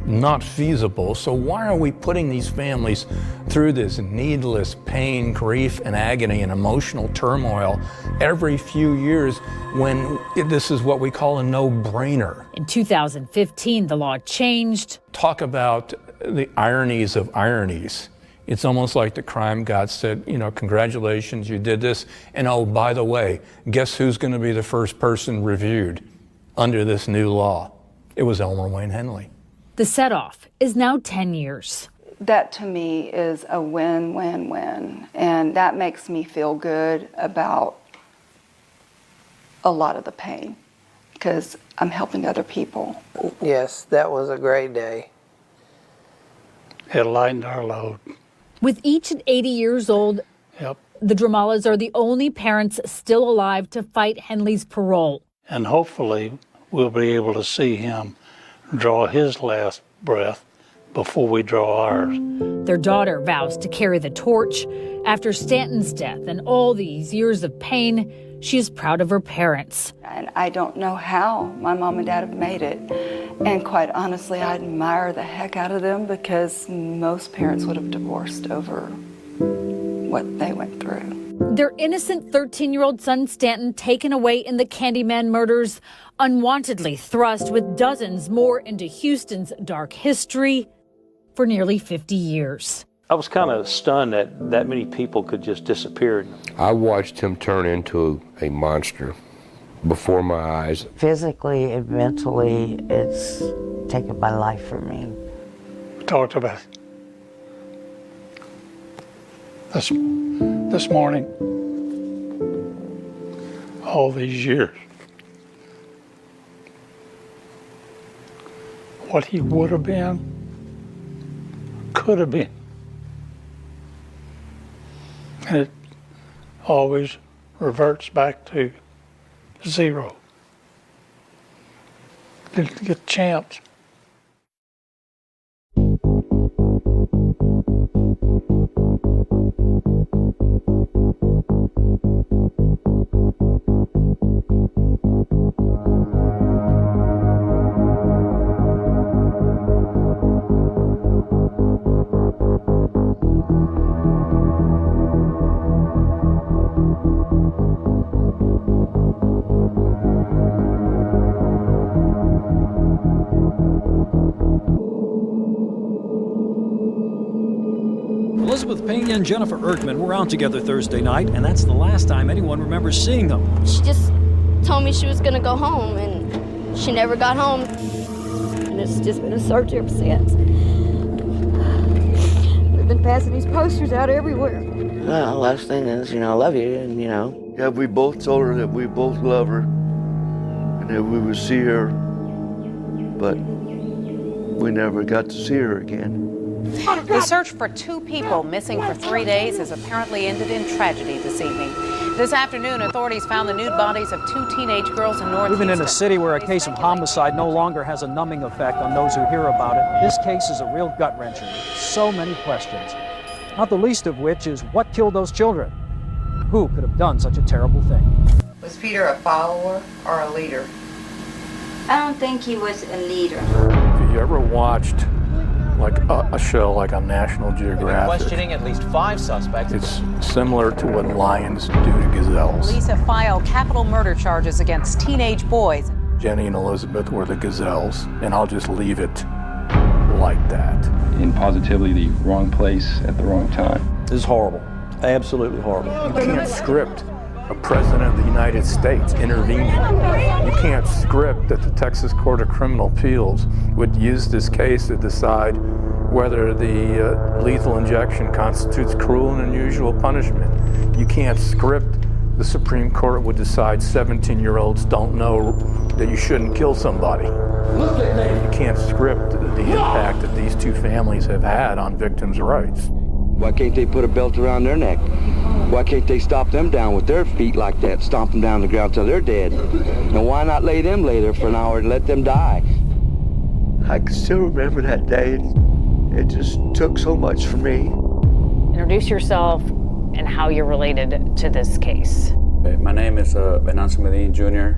not feasible. So why are we putting these families through this needless pain, grief, and agony and emotional turmoil every few years when this is what we call a no-brainer? In 2015, the law changed. Talk about the ironies of ironies. It's almost like the crime god said, you know, congratulations, you did this. And oh, by the way, guess who's going to be the first person reviewed under this new law? It was Elmer Wayne Henley. The set-off is now 10 years. That to me is a win-win-win. And that makes me feel good about a lot of the pain because I'm helping other people. Yes, that was a great day. It lightened our load. With each at 80 years old, Yep. the Dramalas are the only parents still alive to fight Henley's parole. And hopefully we'll be able to see him draw his last breath before we draw ours. Their daughter vows to carry the torch. After Stanton's death and all these years of pain, she is proud of her parents. And I don't know how my mom and dad have made it. And quite honestly, I admire the heck out of them because most parents would have divorced over what they went through. Their innocent 13-year-old son Stanton taken away in the Candyman murders, unwantedly thrust with dozens more into Houston's dark history for nearly 50 years. I was kind of stunned that that many people could just disappear. I watched him turn into a monster before my eyes. Physically and mentally, it's taken my life from me. We talked about it this morning, all these years. What he would have been, could have been. And it always reverts back to zero. Didn't get a chance. Elizabeth Pena and Jennifer Erkman were out together Thursday night, and that's the last time anyone remembers seeing them. She just told me she was going to go home, and she never got home. And it's just been a search ever since. We've been passing these posters out everywhere. Well, the last thing is, I love you, and Yeah, we both told her that we both love her and that we would see her, but we never got to see her again. The search for two people missing for 3 days has apparently ended in tragedy this evening. This afternoon, authorities found the nude bodies of two teenage girls in North Even in a Houston. city where a case of homicide no longer has a numbing effect on those who hear about it, this case is a real gut-wrencher with so many questions. Not the least of which is what killed those children? Who could have done such a terrible thing? Was Peter a follower or a leader? I don't think he was a leader. Have you ever watched like a show like on National Geographic? Questioning at least 5 suspects. It's similar to what lions do to gazelles. Police have filed capital murder charges against teenage boys. Jenny and Elizabeth were the gazelles, and I'll just leave it like that. In positively the wrong place at the wrong time. This is horrible. Absolutely horrible. You can't script a president of the United States intervening. You can't script that the Texas Court of Criminal Appeals would use this case to decide whether the lethal injection constitutes cruel and unusual punishment. You can't script the Supreme Court would decide 17-year-olds don't know that you shouldn't kill somebody. You can't script the impact that these two families have had on victims' rights. Why can't they put a belt around their neck? Why can't they stop them down with their feet like that, stomp them down the ground till they're dead? And why not lay them there for an hour and let them die? I can still remember that day. It just took so much for me. Introduce yourself and how you're related to this case. My name is Venancio Medina Jr.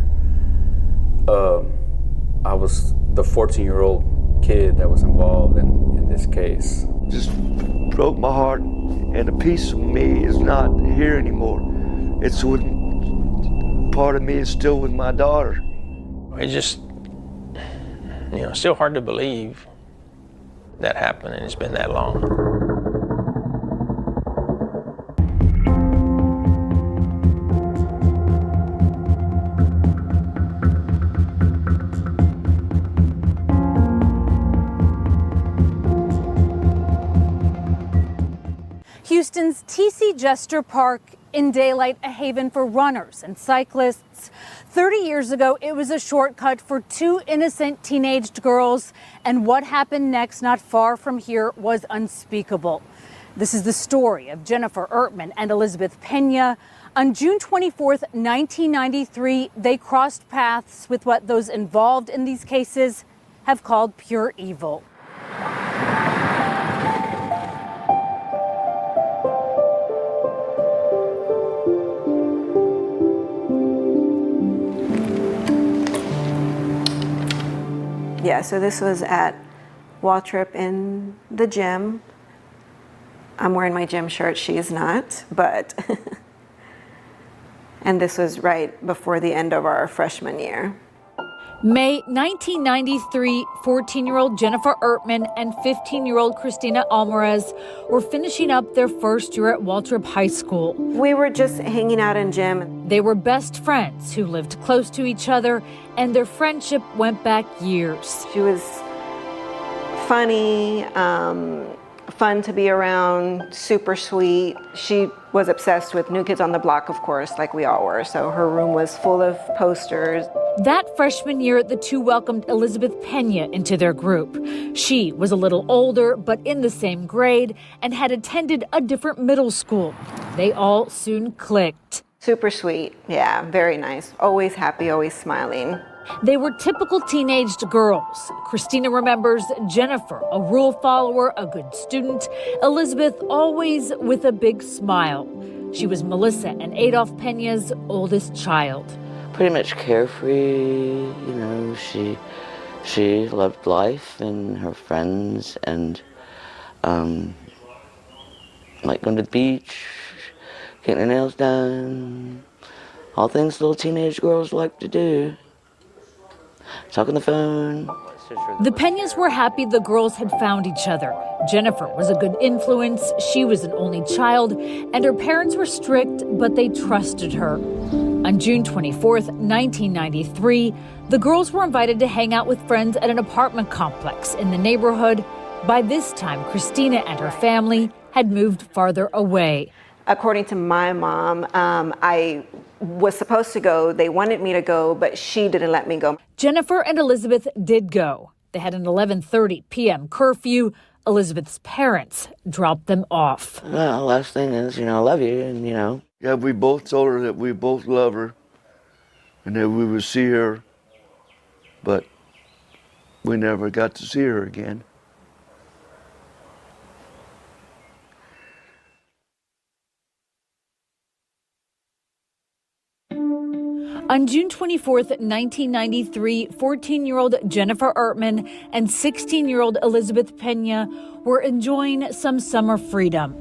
I was the 14-year-old kid that was involved in this case. Just broke my heart, and a piece of me is not here anymore. It's with, part of me is still with my daughter. It's just, still hard to believe that happened and it's been that long. Houston's T.C. Jester Park in daylight, a haven for runners and cyclists. 30 years ago, it was a shortcut for two innocent teenaged girls, and what happened next not far from here was unspeakable. This is the story of Jennifer Erkman and Elizabeth Pena. On June 24th, 1993, they crossed paths with what those involved in these cases have called pure evil. Yeah, so this was at Waltrip in the gym. I'm wearing my gym shirt, she is not, but, and this was right before the end of our freshman year. May 1993, 14-year-old Jennifer Erkman and 15-year-old Christina Alvarez were finishing up their first year at Waltrip High School. We were just hanging out in gym. They were best friends who lived close to each other, and their friendship went back years. She was funny, fun to be around, super sweet. She was obsessed with New Kids on the Block, of course, like we all were, so her room was full of posters. That freshman year, the two welcomed Elizabeth Pena into their group. She was a little older, but in the same grade, and had attended a different middle school. They all soon clicked. Super sweet, yeah, very nice. Always happy, always smiling. They were typical teenaged girls. Christina remembers Jennifer, a rule follower, a good student. Elizabeth, always with a big smile. She was Melissa and Adolph Pena's oldest child. Pretty much carefree, she loved life and her friends and like going to the beach, getting her nails done, all things little teenage girls like to do. Talk on the phone. The Peñas were happy the girls had found each other. Jennifer was a good influence, she was an only child, and her parents were strict, but they trusted her. On June 24th, 1993, the girls were invited to hang out with friends at an apartment complex in the neighborhood. By this time, Christina and her family had moved farther away. According to my mom, I was supposed to go. They wanted me to go, but she didn't let me go. Jennifer and Elizabeth did go. They had an 11:30 p.m. curfew. Elizabeth's parents dropped them off. Well, last thing is, I love you, and. Yeah, we both told her that we both love her and that we would see her, but we never got to see her again. On June 24th, 1993, 14-year-old Jennifer Ertman and 16-year-old Elizabeth Peña were enjoying some summer freedom.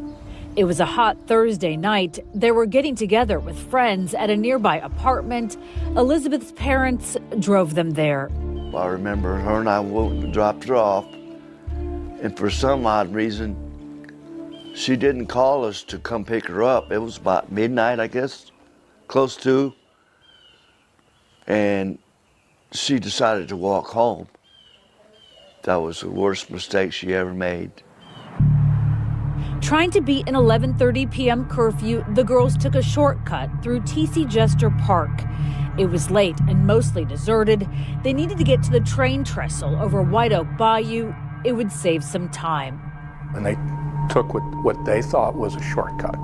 It was a hot Thursday night. They were getting together with friends at a nearby apartment. Elizabeth's parents drove them there. I remember her and I dropped her off, and for some odd reason, she didn't call us to come pick her up. It was about midnight, I guess, close to. And she decided to walk home. That was the worst mistake she ever made. Trying to beat an 11:30 p.m. curfew, the girls took a shortcut through T.C. Jester Park. It was late and mostly deserted. They needed to get to the train trestle over White Oak Bayou. It would save some time. And they took what they thought was a shortcut.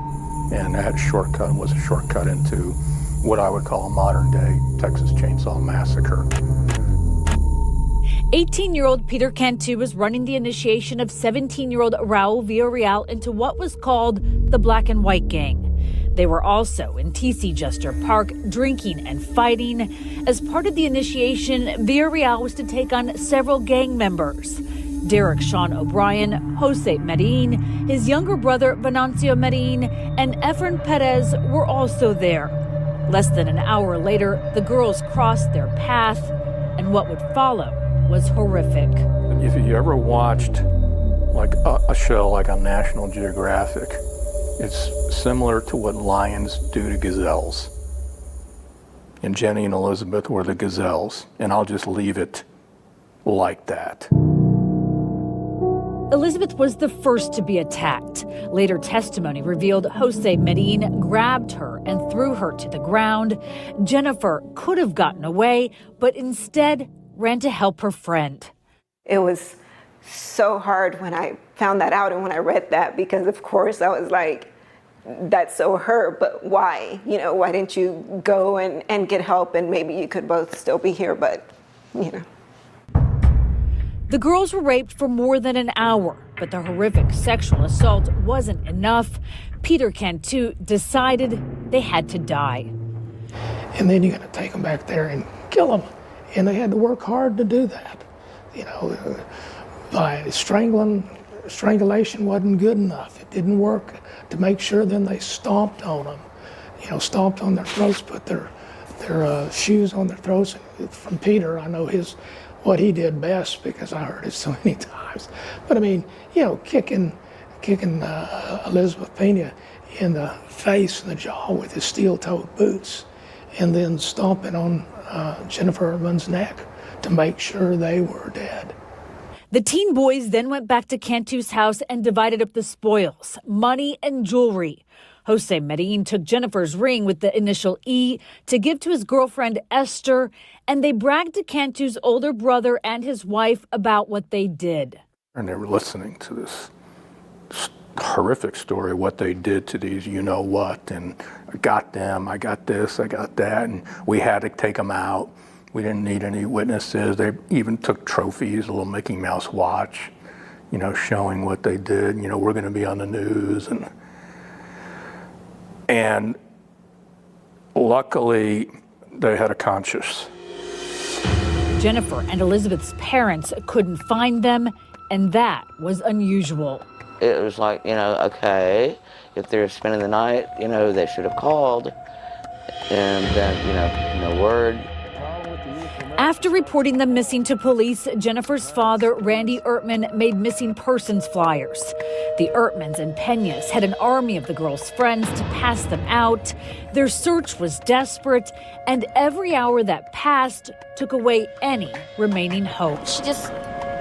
And that shortcut was a shortcut into what I would call a modern-day Texas Chainsaw Massacre. 18-year-old Peter Cantu was running the initiation of 17-year-old Raul Villarreal into what was called the Black and White Gang. They were also in T.C. Jester Park drinking and fighting. As part of the initiation, Villarreal was to take on several gang members. Derek Sean O'Brien, Jose Medellin, his younger brother Venancio Medellin, and Efren Perez were also there. Less than an hour later, the girls crossed their path, and what would follow was horrific. If you ever watched like a show like on National Geographic, it's similar to what lions do to gazelles. And Jenny and Elizabeth were the gazelles, and I'll just leave it like that. Elizabeth was the first to be attacked. Later testimony revealed Jose Medellin grabbed her and threw her to the ground. Jennifer could have gotten away, but instead ran to help her friend. It was so hard when I found that out and when I read that, because of course I was like, that's so her, but why? Why didn't you go and get help, and maybe you could both still be here, but. The girls were raped for more than an hour, but the horrific sexual assault wasn't enough. Peter Cantu decided they had to die. And then you're going to take them back there and kill them. And they had to work hard to do that. By strangulation wasn't good enough. It didn't work to make sure. Then they stomped on them, stomped on their throats, put their shoes on their throats. From Peter, I know what he did best because I heard it so many times. But I mean, kicking Elizabeth Peña in the face and the jaw with his steel-toed boots, and then stomping on Jennifer Ertman's neck to make sure they were dead. The teen boys then went back to Cantu's house and divided up the spoils, money and jewelry. Jose Medellin took Jennifer's ring with the initial E to give to his girlfriend Esther, and they bragged to Cantu's older brother and his wife about what they did. And they were listening to this horrific story, what they did to these you-know-what, and I got them, I got this, I got that, and we had to take them out. We didn't need any witnesses. They even took trophies, a little Mickey Mouse watch, showing what they did. We're going to be on the news. And luckily, they had a conscience. Jennifer and Elizabeth's parents couldn't find them, and that was unusual. It was like, okay, if they're spending the night, they should have called. And then, no word. After reporting them missing to police, Jennifer's father, Randy Ertman, made missing persons flyers. The Ertmans and Peñas had an army of the girls' friends to pass them out. Their search was desperate, and every hour that passed took away any remaining hope. She just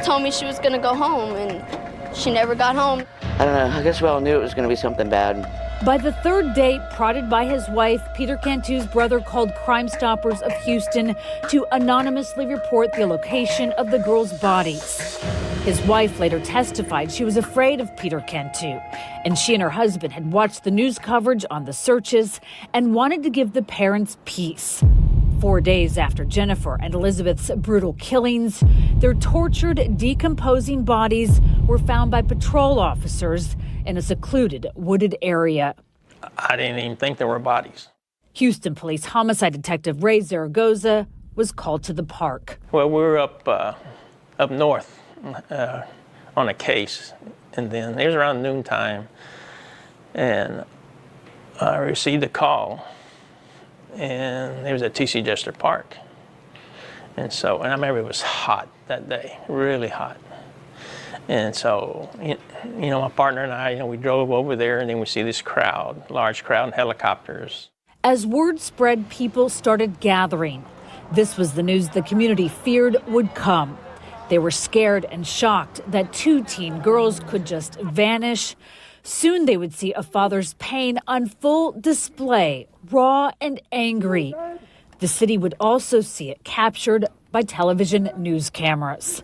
told me she was going to go home, and she never got home. I don't know. I guess we all knew it was going to be something bad. By the third day, prodded by his wife, Peter Cantu's brother called Crime Stoppers of Houston to anonymously report the location of the girls' bodies. His wife later testified she was afraid of Peter Cantu, and she and her husband had watched the news coverage on the searches and wanted to give the parents peace. 4 days after Jennifer and Elizabeth's brutal killings, their tortured, decomposing bodies were found by patrol officers in a secluded, wooded area. I didn't even think there were bodies. Houston Police Homicide Detective Ray Zaragoza was called to the park. Well, we were up north on a case, and then it was around noontime, and I received a call, and it was at T.C. Jester Park. And I remember it was hot that day, really hot. And so, my partner and I, we drove over there, and then we see this crowd, large crowd in helicopters. As word spread, people started gathering. This was the news the community feared would come. They were scared and shocked that 2 teen girls could just vanish. Soon they would see a father's pain on full display, raw and angry. The city would also see it captured by television news cameras.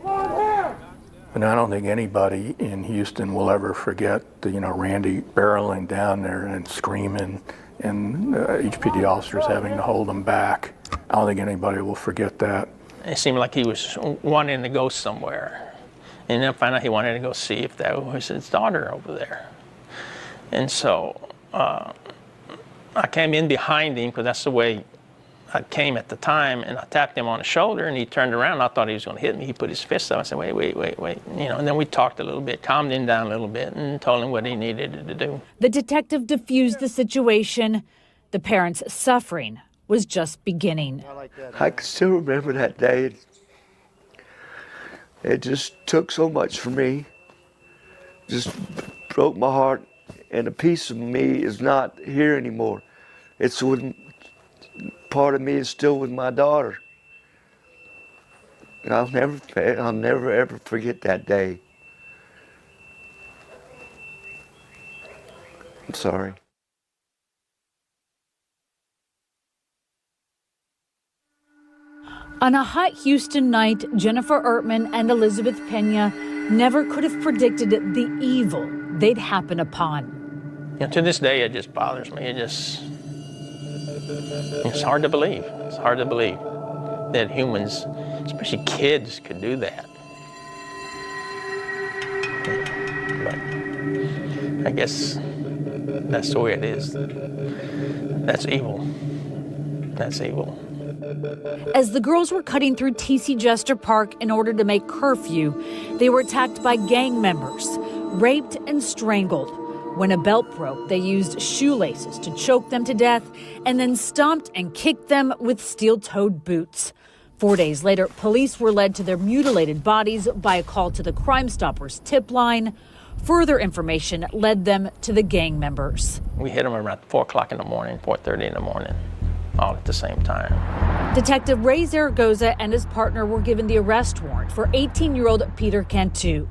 And I don't think anybody in Houston will ever forget Randy barreling down there and screaming, and HPD officers having to hold him back. I don't think anybody will forget that. It seemed like he was wanting to go somewhere. And then finally he wanted to go see if that was his daughter over there. And so I came in behind him, because that's the way I came at the time, and I tapped him on the shoulder, and he turned around. I thought he was going to hit me. He put his fist up. I said, wait. And then we talked a little bit, calmed him down a little bit, and told him what he needed to do. The detective diffused the situation. The parents' suffering was just beginning. I can still remember that day. It just took so much for me. Just broke my heart, and a piece of me is not here anymore. It's with part of me is still with my daughter. And I'll never ever forget that day. I'm sorry. On a hot Houston night, Jennifer Ertman and Elizabeth Peña never could have predicted the evil they'd happen upon. To this day, it just bothers me. It's hard to believe. It's hard to believe that humans, especially kids, could do that. But I guess that's the way it is. That's evil. That's evil. As the girls were cutting through T.C. Jester Park in order to make curfew, they were attacked by gang members, raped and strangled. When a belt broke, they used shoelaces to choke them to death and then stomped and kicked them with steel-toed boots. 4 days later, police were led to their mutilated bodies by a call to the Crime Stoppers tip line. Further information led them to the gang members. We hit them around 4 o'clock in the morning, 4:30 in the morning, all at the same time. Detective Ray Zaragoza and his partner were given the arrest warrant for 18-year-old Peter Cantu.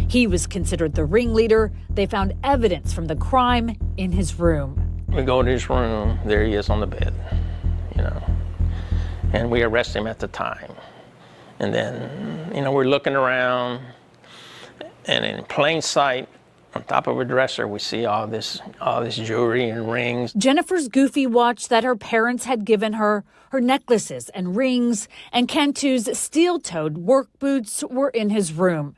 He was considered the ringleader. They found evidence from the crime in his room. We go to his room, there he is on the bed, and we arrest him at the time. And then, we're looking around, and in plain sight, on top of her dresser, we see all this jewelry and rings. Jennifer's goofy watch that her parents had given her, her necklaces and rings, and Cantu's steel-toed work boots were in his room.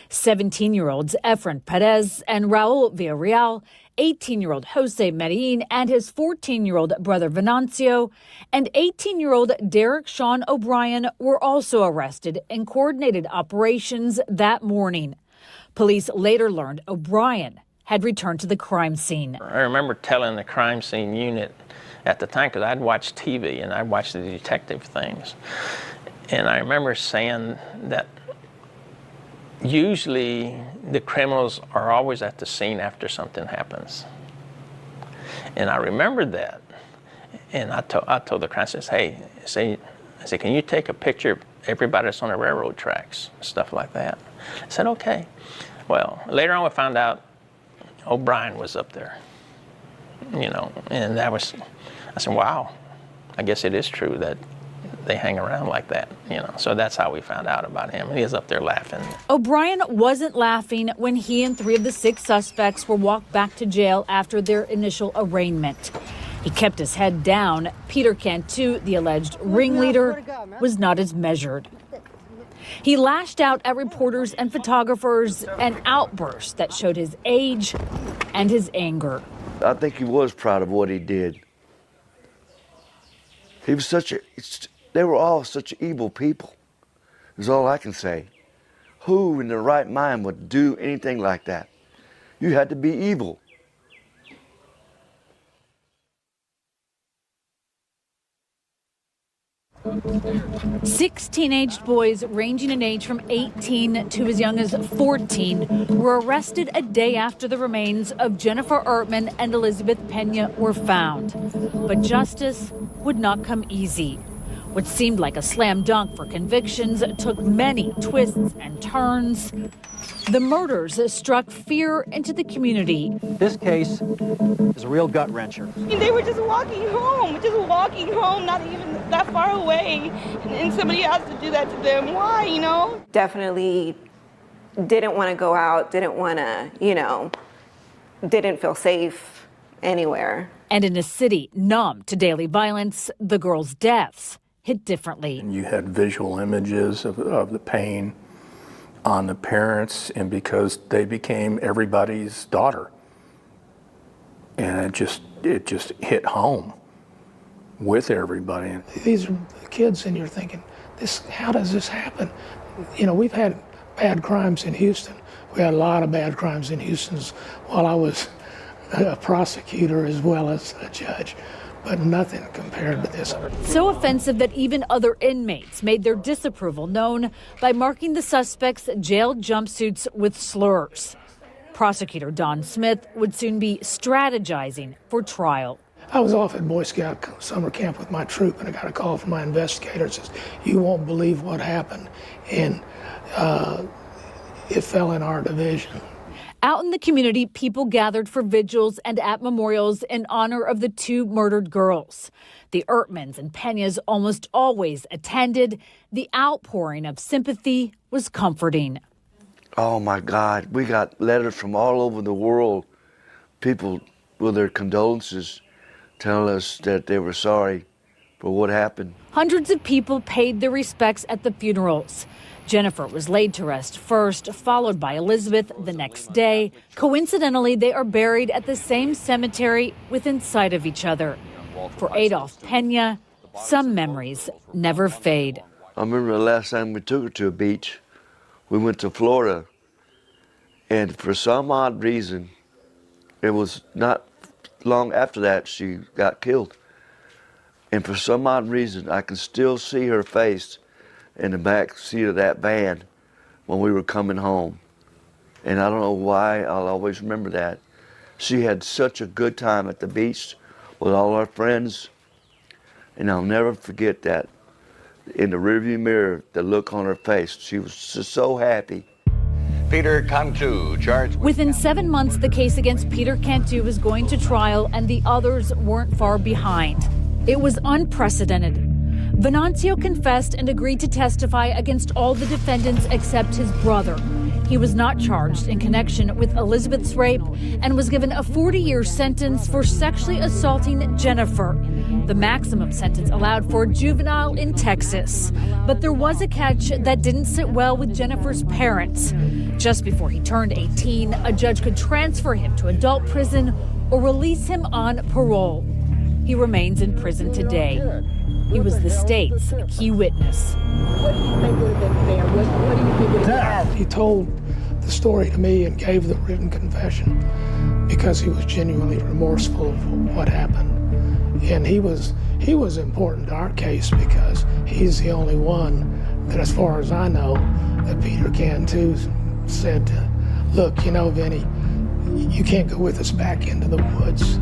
17-year-olds Efren Perez and Raul Villarreal, 18-year-old Jose Medellin and his 14-year-old brother Venancio, and 18-year-old Derek Sean O'Brien were also arrested in coordinated operations that morning. Police later learned O'Brien had returned to the crime scene. I remember telling the crime scene unit at the time, because I'd watched TV and I'd watched the detective things, And I remember saying that usually the criminals are always at the scene after something happens. And I remembered that. And I told the crime, I said, can you take a picture of everybody that's on the railroad tracks, stuff like that? I said, okay. Well, later on we found out O'Brien was up there, and that was, I said, wow, I guess it is true that they hang around like that, So that's how we found out about him. He was up there laughing. O'Brien wasn't laughing when he and 3 of the 6 suspects were walked back to jail after their initial arraignment. He kept his head down. Peter Cantu, the alleged ringleader, was not as measured. He lashed out at reporters and photographers, an outburst that showed his age and his anger. I think he was proud of what he did. He was they were all such evil people, is all I can say. Who in their right mind would do anything like that? You had to be evil. Six teenage boys ranging in age from 18 to as young as 14 were arrested a day after the remains of Jennifer Ertman and Elizabeth Pena were found. But justice would not come easy. What seemed like a slam dunk for convictions took many twists and turns. The murders struck fear into the community. This case is a real gut wrencher. They were just walking home, not even that far away, and somebody has to do that to them. Why, Definitely didn't want to go out, didn't want to, didn't feel safe anywhere. And in a city numb to daily violence, the girls' deaths hit differently. And you had visual images of the pain on the parents, and because they became everybody's daughter. And it just hit home with everybody. These are the kids, and you're thinking, how does this happen? We've had bad crimes in Houston. We had a lot of bad crimes in Houston while I was a prosecutor as well as a judge, but nothing compared to this. So offensive that even other inmates made their disapproval known by marking the suspects' jail jumpsuits with slurs. Prosecutor Don Smith would soon be strategizing for trial. I was off at Boy Scout summer camp with my troop, and I got a call from my investigator that says, "You won't believe what happened," and it fell in our division. Out in the community, people gathered for vigils and at memorials in honor of the 2 murdered girls. The Ertmans and Penas almost always attended. The outpouring of sympathy was comforting. Oh my God, we got letters from all over the world, people with their condolences telling us that they were sorry for what happened. Hundreds of people paid their respects at the funerals. Jennifer was laid to rest first, followed by Elizabeth the next day. Coincidentally, they are buried at the same cemetery within sight of each other. For Adolph Pena, some memories never fade. I remember the last time we took her to a beach. We went to Florida, and for some odd reason, it was not long after that she got killed. And for some odd reason, I can still see her face in the back seat of that van when we were coming home. And I don't know why, I'll always remember that. She had such a good time at the beach with all our friends, and I'll never forget that. In the rearview mirror, the look on her face, she was just so happy. Peter Cantu, charged Within 7 months, the case against Peter Cantu was going to trial, and the others weren't far behind. It was unprecedented. Venancio confessed and agreed to testify against all the defendants except his brother. He was not charged in connection with Elizabeth's rape and was given a 40-year sentence for sexually assaulting Jennifer, the maximum sentence allowed for a juvenile in Texas. But there was a catch that didn't sit well with Jennifer's parents. Just before he turned 18, a judge could transfer him to adult prison or release him on parole. He remains in prison today. He was the state's key witness. What do you think would have been fair? What do you think would have been? He told the story to me and gave the written confession because he was genuinely remorseful of what happened. And he was important to our case because he's the only one that as far as I know, that Peter Cantu said, look, you know, Vinny, you can't go with us back into the woods.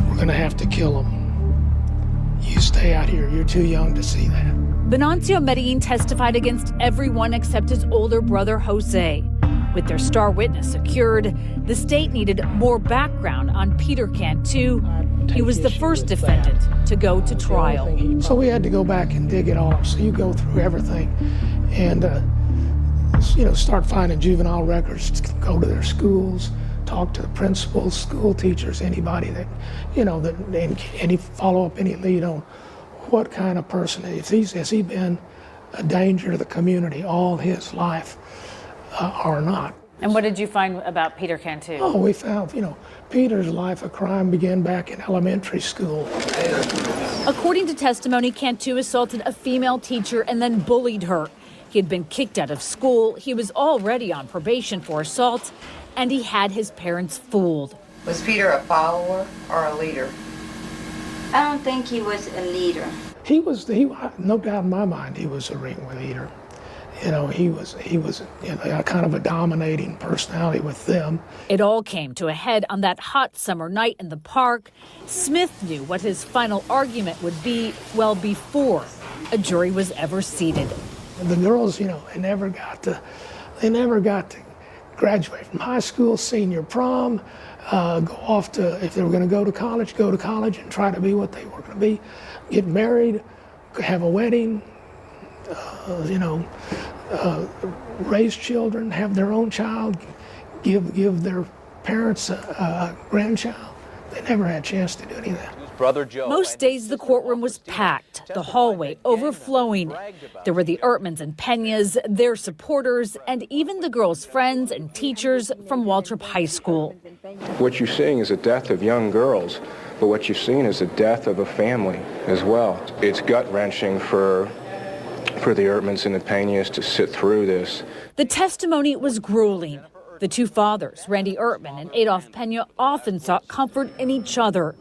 We're gonna have to kill him. You stay out here, you're too young to see that. Venancio Medellin testified against everyone except his older brother, Jose. With their star witness secured, the state needed more background on Peter Cantu. He was the first defendant to go to trial. So we had to go back and dig it all up. So you go through everything and, you know, start finding juvenile records, go to their schools, talk to the principals, school teachers, anybody that, you know, that any follow up, any lead on what kind of person has he been a danger to the community all his life or not. And what did you find about Peter Cantu? Oh, we found, you know, Peter's life of crime began back in elementary school. According to testimony, Cantu assaulted a female teacher and then bullied her. He had been kicked out of school, he was already on probation for assault, and he had his parents fooled. Was Peter a follower or a leader? I don't think he was a leader. He no doubt in my mind, he was a ring leader. You know, he was you know, a kind of a dominating personality with them. It all came to a head on that hot summer night in the park. Smith knew what his final argument would be well before a jury was ever seated. The girls, you know, they never got to graduate from high school, senior prom, go off to, if they were going to go to college and try to be what they were going to be, get married, have a wedding, you know, raise children, have their own child, give their parents a grandchild. They never had a chance to do any of that. Brother Joe. Most days the courtroom was packed, the hallway overflowing. There were the Ertmans and Peñas, their supporters, and even the girls' friends and teachers from Waltrip High School. What you're seeing is the death of young girls, but what you're seeing is the death of a family as well. It's gut-wrenching for the Ertmans and the Peñas to sit through this. The testimony was grueling. The two fathers, Randy Ertman and Adolph Peña, often sought comfort in each other.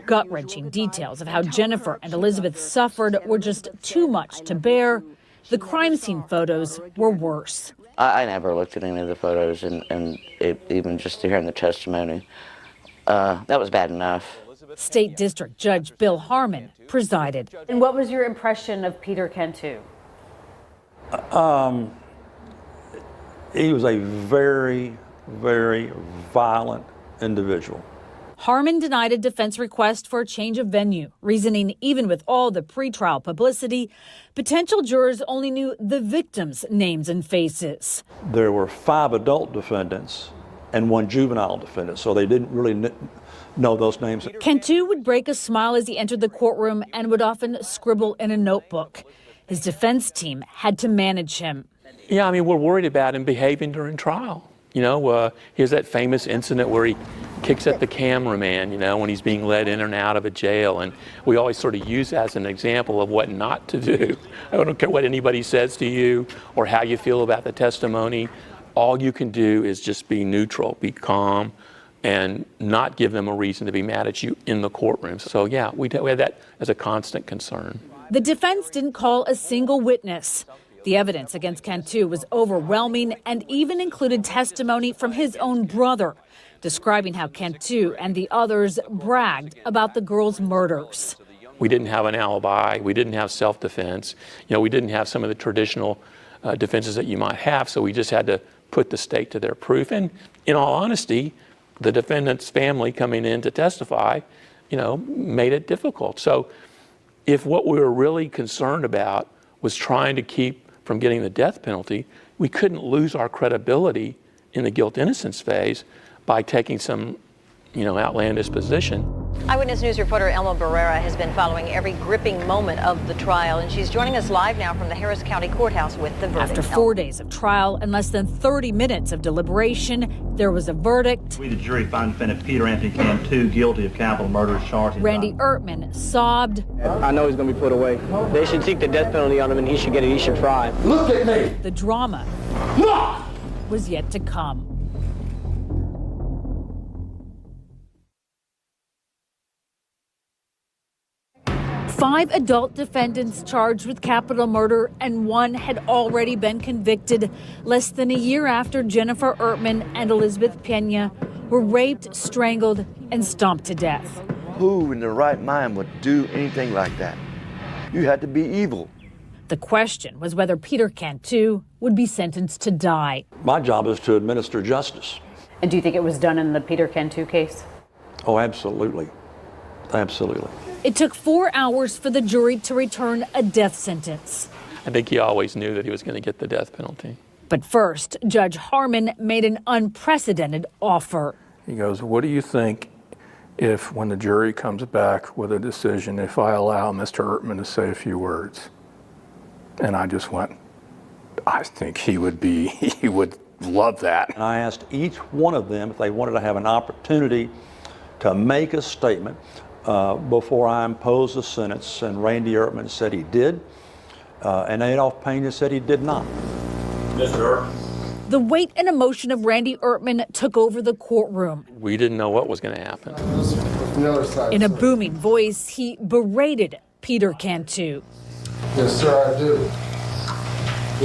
Gut-wrenching details of how Jennifer and Elizabeth suffered were just too much to bear. The crime scene photos were worse. I never looked at any of the photos, and even just hearing the testimony, that was bad enough. State District Judge Bill Harmon presided. And what was your impression of Peter Cantu? He was a very, very violent individual. Harmon denied a defense request for a change of venue, reasoning even with all the pretrial publicity, potential jurors only knew the victims' names and faces. There were 5 adult defendants and 1 juvenile defendant, so they didn't really know those names. Cantu would break a smile as he entered the courtroom and would often scribble in a notebook. His defense team had to manage him. Yeah, I mean, we're worried about him behaving during trial. You know, here's that famous incident where he kicks at the cameraman, you know, when he's being led in and out of a jail. And we always sort of use that as an example of what not to do. I don't care what anybody says to you or how you feel about the testimony. All you can do is just be neutral, be calm, and not give them a reason to be mad at you in the courtroom. So, yeah, we had that as a constant concern. The defense didn't call a single witness. The evidence against Cantu was overwhelming and even included testimony from his own brother, describing how Cantu and the others bragged about the girls' murders. We didn't have an alibi. We didn't have self-defense. You know, we didn't have some of the traditional defenses that you might have, so we just had to put the state to their proof. And in all honesty, the defendant's family coming in to testify, you know, made it difficult. So if what we were really concerned about was trying to keep from getting the death penalty, we couldn't lose our credibility in the guilt-innocence phase by taking some, you know, outlandish position. Eyewitness News reporter Elma Barrera has been following every gripping moment of the trial, and she's joining us live now from the Harris County Courthouse with the verdict. After 4 days of trial and less than 30 minutes of deliberation, there was a verdict. We, the jury, find defendant Peter Anthony Cantu guilty of capital murder charge. Randy Ertman sobbed. I know he's going to be put away. They should seek the death penalty on him, and he should get it. He should try. Look at me. The drama was yet to come. 5 adult defendants charged with capital murder, and 1 had already been convicted less than a year after Jennifer Ertman and Elizabeth Pena were raped, strangled, and stomped to death. Who in their right mind would do anything like that? You had to be evil. The question was whether Peter Cantu would be sentenced to die. My job is to administer justice. And do you think it was done in the Peter Cantu case? Oh, absolutely. Absolutely. It took 4 hours for the jury to return a death sentence. I think he always knew that he was going to get the death penalty. But first, Judge Harmon made an unprecedented offer. He goes, what do you think if, when the jury comes back with a decision, if I allow Mr. Ertman to say a few words? And I just went, I think he would love that. And I asked each one of them if they wanted to have an opportunity to make a statement before I imposed the sentence, and Randy Ertman said he did, and Adolph Pena said he did not. Mr. Ertman. The weight and emotion of Randy Ertman took over the courtroom. We didn't know what was going to happen. In a booming voice, he berated Peter Cantu. Yes, sir, I do.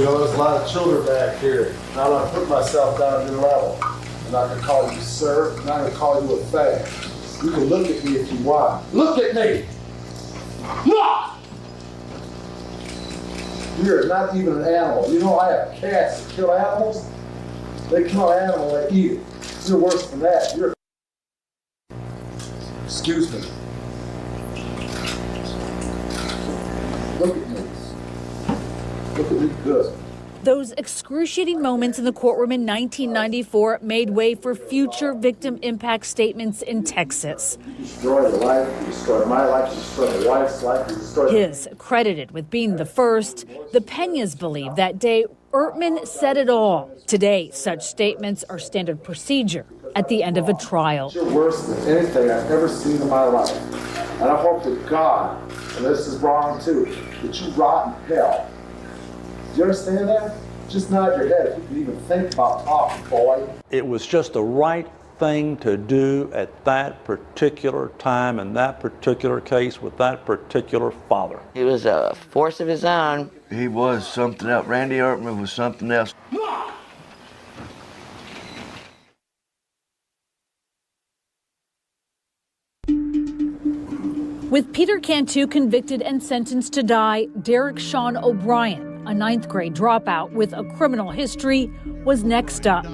You know, there's a lot of children back here. And I want to put myself down to your level. I'm not going to call you sir. I'm not going to call you a fag. You can look at me if you want. Look at me! Look! You're not even an animal. You know I have cats that kill animals? They kill an animal, they eat it. You're worse than that. You're... Excuse me. Look at me. Look at me good. Those excruciating moments in the courtroom in 1994 made way for future victim impact statements in Texas. You destroyed your life, you destroyed my life, you destroyed my wife's life, you destroyed... His, credited with being the first, the Penas believe that day Ertman said it all. Today, such statements are standard procedure at the end of a trial. You're worse than anything I've ever seen in my life. And I hope to God, and this is wrong too, that you rot in hell. Do you understand that? Just nod your head if you can even think about talking, boy. It was just the right thing to do at that particular time in that particular case with that particular father. He was a force of his own. He was something else. Randy Ertman was something else. With Peter Cantu convicted and sentenced to die, Derek Sean O'Brien, a 9th grade dropout with a criminal history, was next up.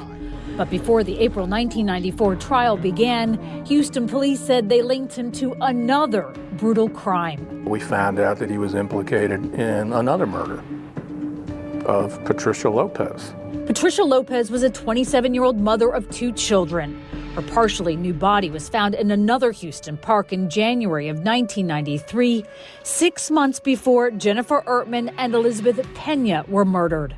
But before the April 1994 trial began, Houston police said they linked him to another brutal crime. We found out that he was implicated in another murder of Patricia Lopez. Patricia Lopez was a 27-year-old mother of 2 children. Her partially nude body was found in another Houston park in January of 1993, 6 months before Jennifer Ertman and Elizabeth Pena were murdered.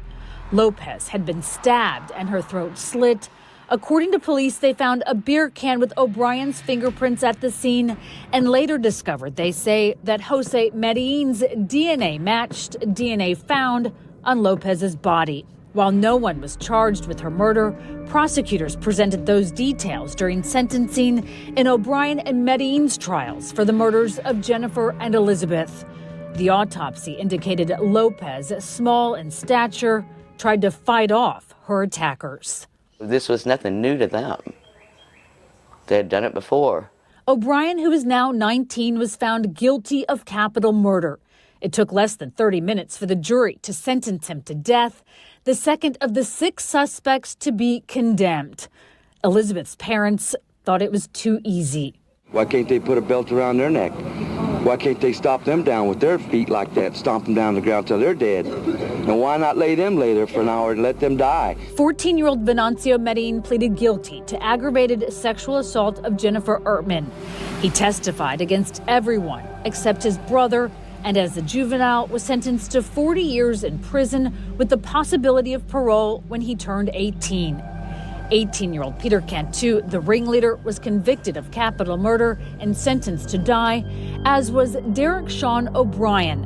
Lopez had been stabbed and her throat slit. According to police, they found a beer can with O'Brien's fingerprints at the scene and later discovered, they say, that Jose Medellín's DNA matched DNA found on Lopez's body. While no one was charged with her murder, prosecutors presented those details during sentencing in O'Brien and Medellín's trials for the murders of Jennifer and Elizabeth. The autopsy indicated Lopez, small in stature, tried to fight off her attackers. This was nothing new to them. They had done it before. O'Brien, who is now 19, was found guilty of capital murder. It took less than 30 minutes for the jury to sentence him to death, the second of the 6 suspects to be condemned. Elizabeth's parents thought it was too easy. Why can't they put a belt around their neck? Why can't they stop them down with their feet like that, stomp them down the ground till they're dead? And why not lay them there for an hour and let them die? 14-year-old Venancio Medellín pleaded guilty to aggravated sexual assault of Jennifer Ertman. He testified against everyone except his brother, and as a juvenile was sentenced to 40 years in prison with the possibility of parole when he turned 18. 18-year-old Peter Cantu, the ringleader, was convicted of capital murder and sentenced to die, as was Derek Sean O'Brien.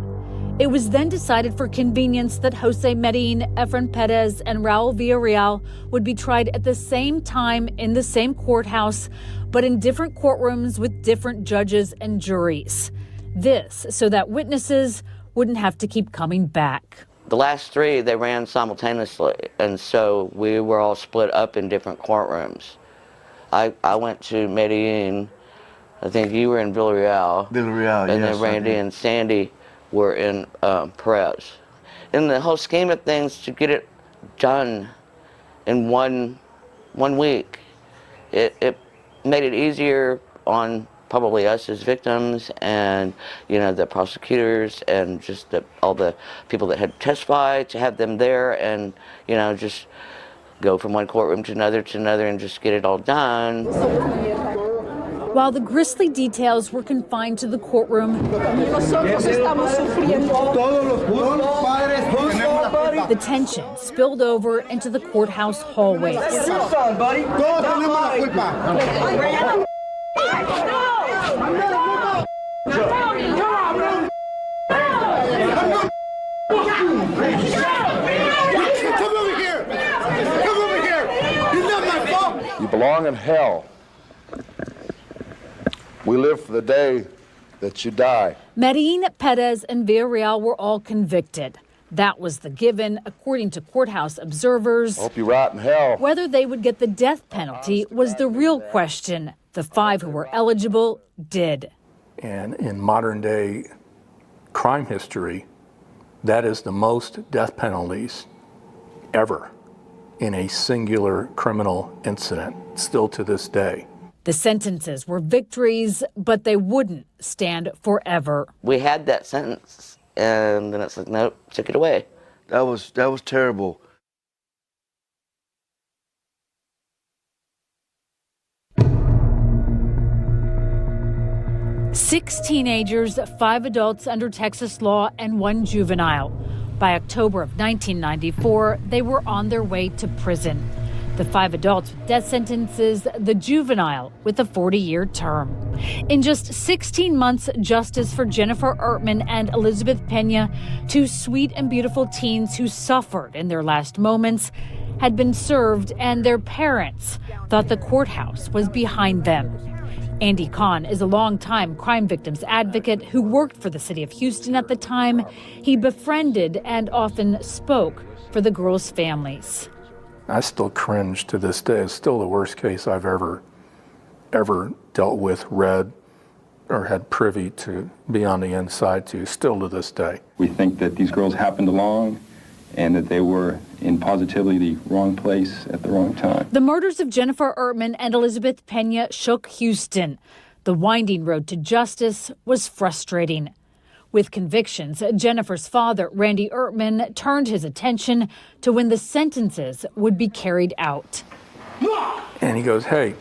It was then decided for convenience that Jose Medellín, Efren Perez, and Raul Villarreal would be tried at the same time in the same courthouse, but in different courtrooms with different judges and juries. This so that witnesses wouldn't have to keep coming back. The last 3, they ran simultaneously, and so we were all split up in different courtrooms. I went to Medellin. I think you were in Villarreal. Villarreal, and yes. then Randy and Sandy were in Perez. In the whole scheme of things, to get it done in one week, it made it easier on probably us as victims, and the prosecutors, and just all the people that had testified, to have them there, and just go from one courtroom to another and just get it all done. While the grisly details were confined to the courtroom, the tension spilled over into the courthouse hallways. You belong in hell. We live for the day that you die. Medellin, Perez, and Villarreal were all convicted. That was the given, according to courthouse observers. Hope you rot in hell. Whether they would get the death penalty was the real question. The 5 who were eligible did. And in modern day crime history, that is the most death penalties ever in a singular criminal incident, still to this day. The sentences were victories, but they wouldn't stand forever. We had that sentence, and then it's like, nope, took it away. That was terrible. Six teenagers, 5 adults under Texas law, and 1 juvenile. By October of 1994, they were on their way to prison. The 5 adults with death sentences, the juvenile with a 40-year term. In just 16 months, justice for Jennifer Ertman and Elizabeth Pena, 2 sweet and beautiful teens who suffered in their last moments, had been served, and their parents thought the courthouse was behind them. Andy Kahn is a longtime crime victims advocate who worked for the city of Houston at the time. He befriended and often spoke for the girls' families. I still cringe to this day. It's still the worst case I've ever dealt with, read, or had privy to be on the inside to, still to this day. We think that these girls happened along and that they were in positively the wrong place at the wrong time. The murders of Jennifer Ertman and Elizabeth Pena shook Houston. The winding road to justice was frustrating. With convictions, Jennifer's father, Randy Ertman, turned his attention to when the sentences would be carried out. And he goes, hey,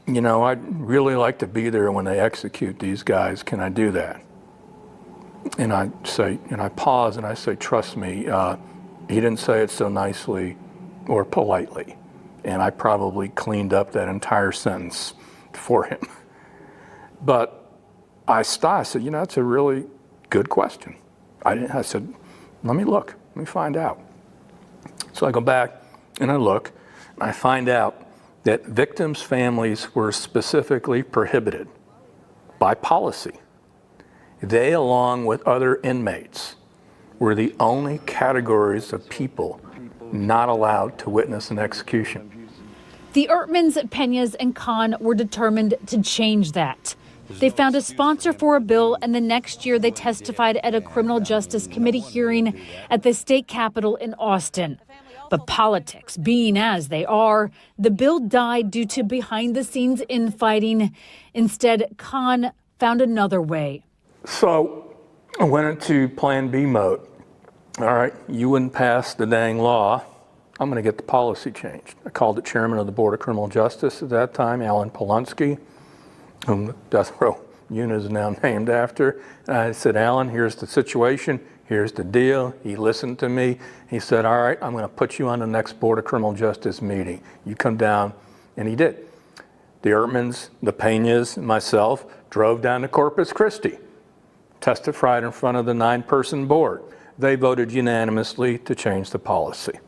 I'd really like to be there when they execute these guys. Can I do that? And I pause and I say, trust me, he didn't say it so nicely or politely. And I probably cleaned up that entire sentence for him. But I said, that's a really good question. I said, let me look, let me find out. So I go back and I look, and I find out that victims' families were specifically prohibited by policy. They, along with other inmates, were the only categories of people not allowed to witness an execution. The Ertmans, Penas, and Kahn were determined to change that. They found a sponsor for a bill, and the next year they testified at a criminal justice committee hearing at the state capitol in Austin. But politics being as they are, the bill died due to behind-the-scenes infighting. Instead, Kahn found another way. So I went into Plan B mode. All right, you wouldn't pass the dang law. I'm going to get the policy changed. I called the chairman of the Board of Criminal Justice at that time, Alan Polonsky, whom the death row unit is now named after. And I said, Alan, here's the situation. Here's the deal. He listened to me. He said, all right, I'm going to put you on the next Board of Criminal Justice meeting. You come down. And he did. The Ertmans, the Penas, and myself drove down to Corpus Christi, testified in front of the 9-person board. They voted unanimously to change the policy.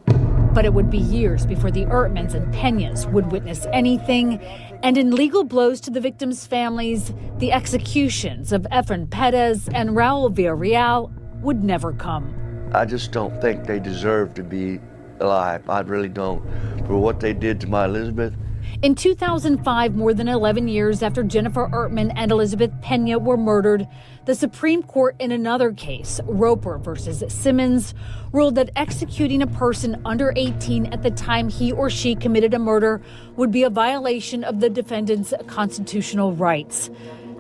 But it would be years before the Ertmans and Peñas would witness anything. And in legal blows to the victims' families, the executions of Efren Perez and Raul Villarreal would never come. I just don't think they deserve to be alive. I really don't. For what they did to my Elizabeth. In 2005, more than 11 years after Jennifer Ertman and Elizabeth Peña were murdered, the Supreme Court in another case, Roper versus Simmons, ruled that executing a person under 18 at the time he or she committed a murder would be a violation of the defendant's constitutional rights.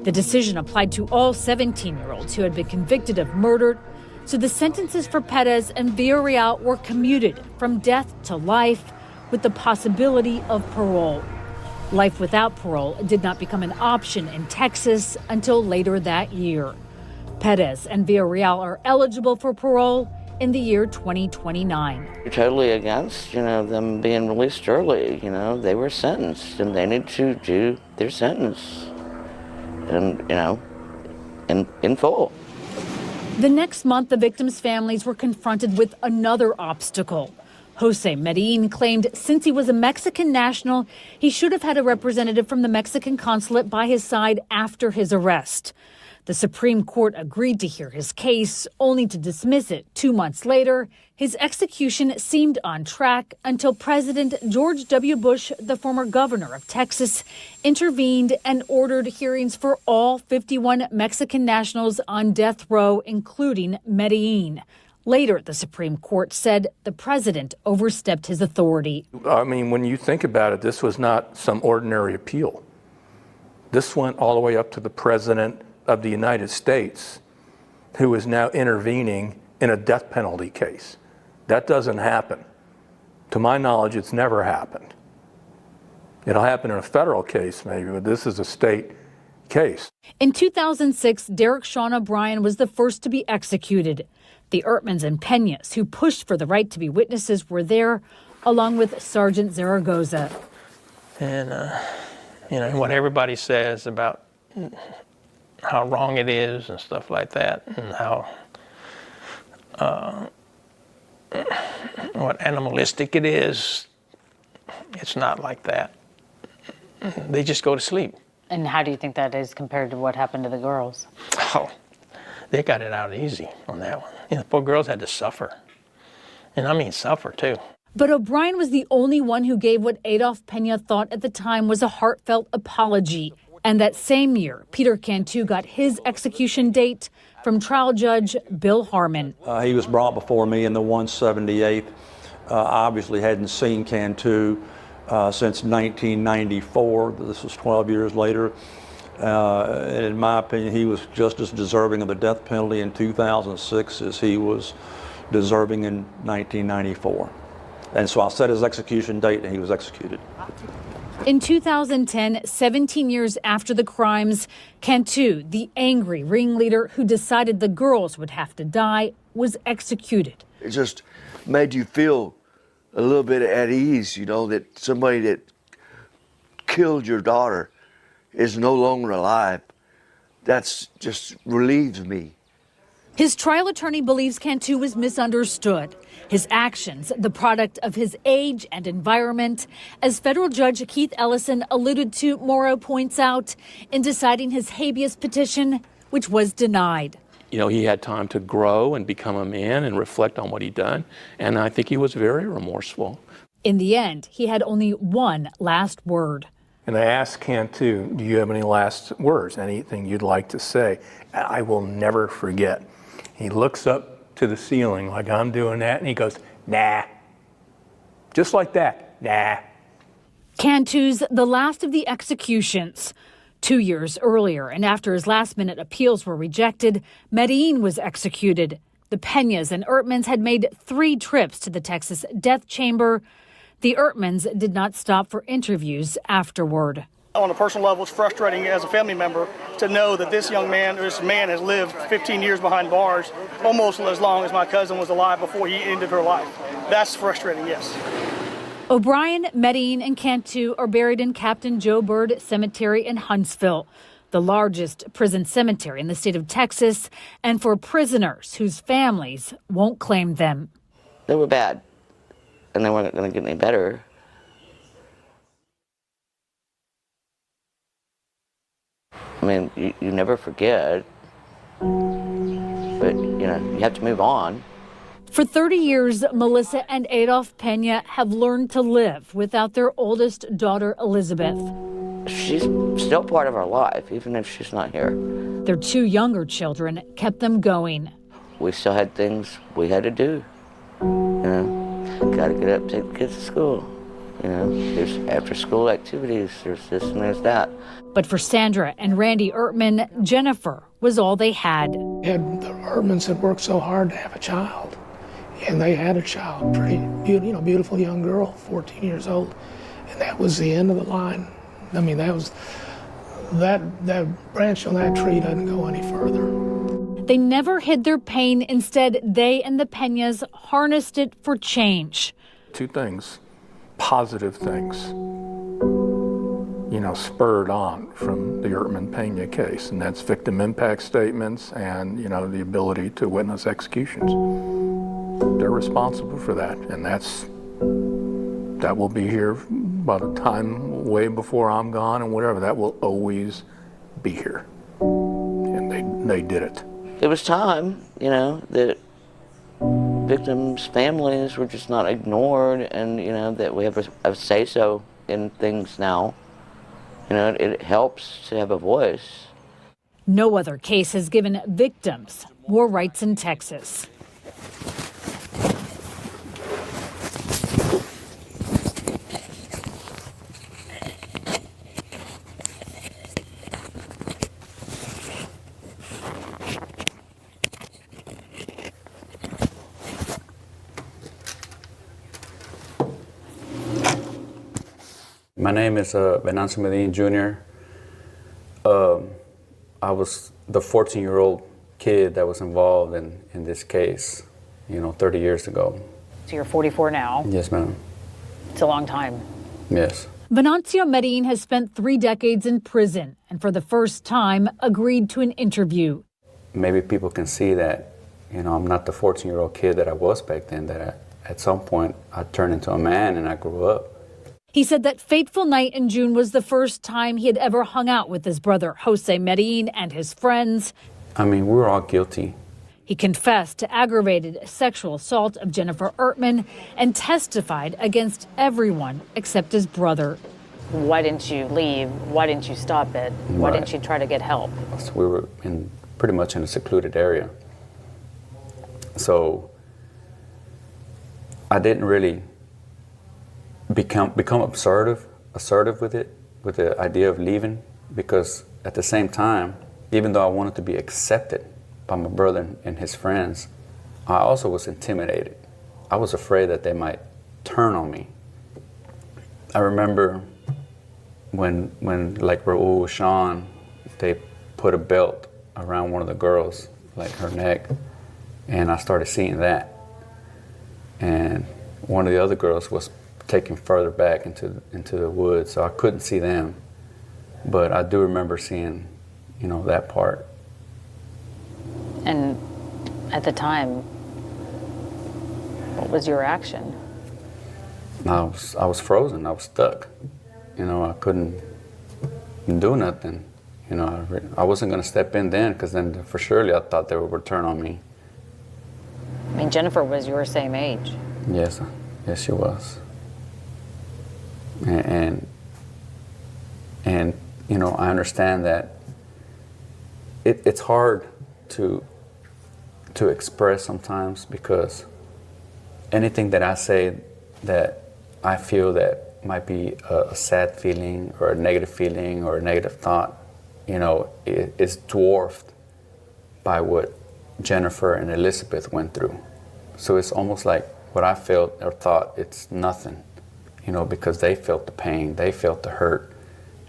The decision applied to all 17-year-olds who had been convicted of murder, so the sentences for Perez and Villarreal were commuted from death to life with the possibility of parole. Life without parole did not become an option in Texas until later that year. Perez and Villarreal are eligible for parole in the year 2029. You're totally against, them being released early. They were sentenced and they need to do their sentence. And, in full. The next month, the victims' families were confronted with another obstacle. Jose Medellin claimed since he was a Mexican national, he should have had a representative from the Mexican consulate by his side after his arrest. The Supreme Court agreed to hear his case, only to dismiss it 2 months later. His execution seemed on track until President George W. Bush, the former governor of Texas, intervened and ordered hearings for all 51 Mexican nationals on death row, including Medellin. Later, the Supreme Court said the president overstepped his authority. I mean, when you think about it, this was not some ordinary appeal. This went all the way up to the president of the United States, who is now intervening in a death penalty case. That doesn't happen. To my knowledge, it's never happened. It'll happen in a federal case maybe, but this is a state case. In 2006, Derek Sean O'Brien was the first to be executed. The Ertmans and Peñas, who pushed for the right to be witnesses, were there, along with Sergeant Zaragoza. And, what everybody says about how wrong it is and stuff like that, and how what animalistic it is, it's not like that. They just go to sleep. And how do you think that is compared to what happened to the girls? Oh, they got it out easy on that one. The poor girls had to suffer. And I mean suffer, too. But O'Brien was the only one who gave what Adolph Peña thought at the time was a heartfelt apology. And that same year, Peter Cantu got his execution date from trial judge Bill Harmon. He was brought before me in the 178th. Obviously hadn't seen Cantu since 1994. This was 12 years later. And in my opinion, he was just as deserving of the death penalty in 2006 as he was deserving in 1994. And so I set his execution date and he was executed. In 2010, 17 years after the crimes, Cantu, the angry ringleader who decided the girls would have to die, was executed. It just made you feel a little bit at ease, that somebody that killed your daughter is no longer alive. That's just relieves me. His trial attorney believes Cantu was misunderstood. His actions, the product of his age and environment. As federal judge Keith Ellison alluded to, Morrow points out, in deciding his habeas petition, which was denied. He had time to grow and become a man and reflect on what he'd done. And I think he was very remorseful. In the end, he had only one last word. And I asked Cantu, do you have any last words, anything you'd like to say? And I will never forget. He looks up to the ceiling like I'm doing that, and he goes, nah. Just like that, nah. Cantu's the last of the executions. 2 years earlier, and after his last-minute appeals were rejected, Medellin was executed. The Peñas and Ertmans had made 3 trips to the Texas death chamber. The Ertmans did not stop for interviews afterward. On a personal level, it's frustrating as a family member to know that this young man, or this man, has lived 15 years behind bars, almost as long as my cousin was alive before he ended her life. That's frustrating, yes. O'Brien, Medellin, and Cantu are buried in Captain Joe Byrd Cemetery in Huntsville, the largest prison cemetery in the state of Texas, and for prisoners whose families won't claim them. They were bad. and they weren't going to get any better. I mean, you never forget, but you know, you have to move on. For 30 years, Melissa and Adolph Pena have learned to live without their oldest daughter, Elizabeth. She's still part of our life, even if she's not here. Their 2 younger children kept them going. We still had things we had to do. You know, got to get up, take the kids to school. You know, there's after-school activities, there's this and there's that. But for Sandra and Randy Ertman, Jennifer was all they had. The Ertmans had worked so hard to have a child, and they had a child, beautiful young girl, 14 years old, and that was the end of the line. I mean, that branch on that tree doesn't go any further. They never hid their pain. Instead, they and the Penas harnessed it for change. 2 things, positive things, you know, spurred on from the Ertman-Pena case, and that's victim impact statements and, you know, the ability to witness executions. They're responsible for that, and that will be here by the time way before I'm gone and whatever. That will always be here, and they did it. It was time, you know, that victims' families were just not ignored, and you know that we have a say-so in things now. You know, it helps to have a voice. No other case has given victims more rights in Texas. My name is Venancio Medin Jr. I was the 14-year-old kid that was involved in this case, you know, 30 years ago. So you're 44 now. Yes, ma'am. It's a long time. Yes. Venancio Medin has spent 3 decades in prison and for the first time agreed to an interview. Maybe people can see that, you know, I'm not the 14-year-old kid that I was back then, that at some point I turned into a man and I grew up. He said that fateful night in June was the first time he had ever hung out with his brother, Jose Medin, and his friends. I mean, we were all guilty. He confessed to aggravated sexual assault of Jennifer Ertman and testified against everyone except his brother. Why didn't you leave? Why didn't you stop it? Why Right. didn't you try to get help? So we were pretty much in a secluded area. So I didn't really become assertive with it, with the idea of leaving, because at the same time, even though I wanted to be accepted by my brother and his friends, I also was intimidated. I was afraid that they might turn on me. I remember when like Raul, Sean, they put a belt around one of the girls, like her neck, and I started seeing that. And one of the other girls was taken further back into the woods, so I couldn't see them. But I do remember seeing, you know, that part. And at the time, what was your reaction? I was frozen. I was stuck. You know, I couldn't do nothing. You know, I wasn't going to step in then, because then for surely I thought they would turn on me. I mean, Jennifer was your same age. Yes, she was. And you know, I understand that it's hard to express sometimes, because anything that I say that I feel that might be a sad feeling or a negative feeling or a negative thought, you know, it is dwarfed by what Jennifer and Elizabeth went through. So it's almost like what I felt or thought, it's nothing, you know, because they felt the pain, they felt the hurt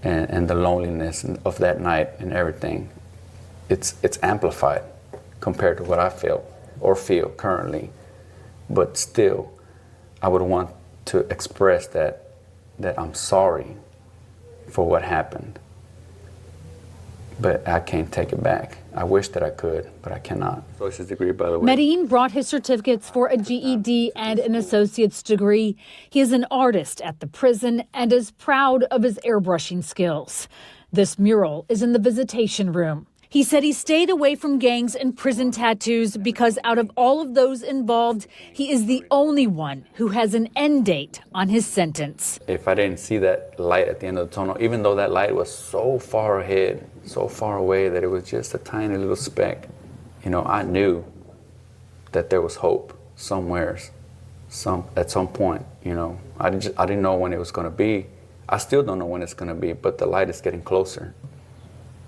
and the loneliness of that night and everything. It's amplified compared to what I feel or feel currently. But still, I would want to express that I'm sorry for what happened. but I can't take it back. I wish that I could, but I cannot. Associate's degree, by the way. Medellin brought his certificates for a GED and an associate's degree. He is an artist at the prison and is proud of his airbrushing skills. This mural is in the visitation room. He said he stayed away from gangs and prison tattoos because out of all of those involved, he is the only one who has an end date on his sentence. If I didn't see that light at the end of the tunnel, even though that light was so far ahead, so far away that it was just a tiny little speck, you know, I knew that there was hope somewhere, at some point, you know. I didn't know when it was going to be. I still don't know when it's going to be, but the light is getting closer.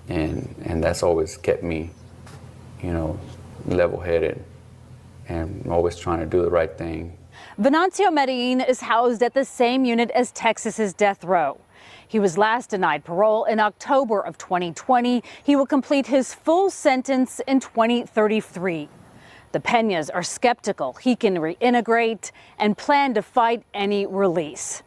And that's always kept me, you know, level-headed and always trying to do the right thing. Venancio Medellin is housed at the same unit as Texas's death row. He was last denied parole in October of 2020. He will complete his full sentence in 2033. The Peñas are skeptical he can reintegrate and plan to fight any release.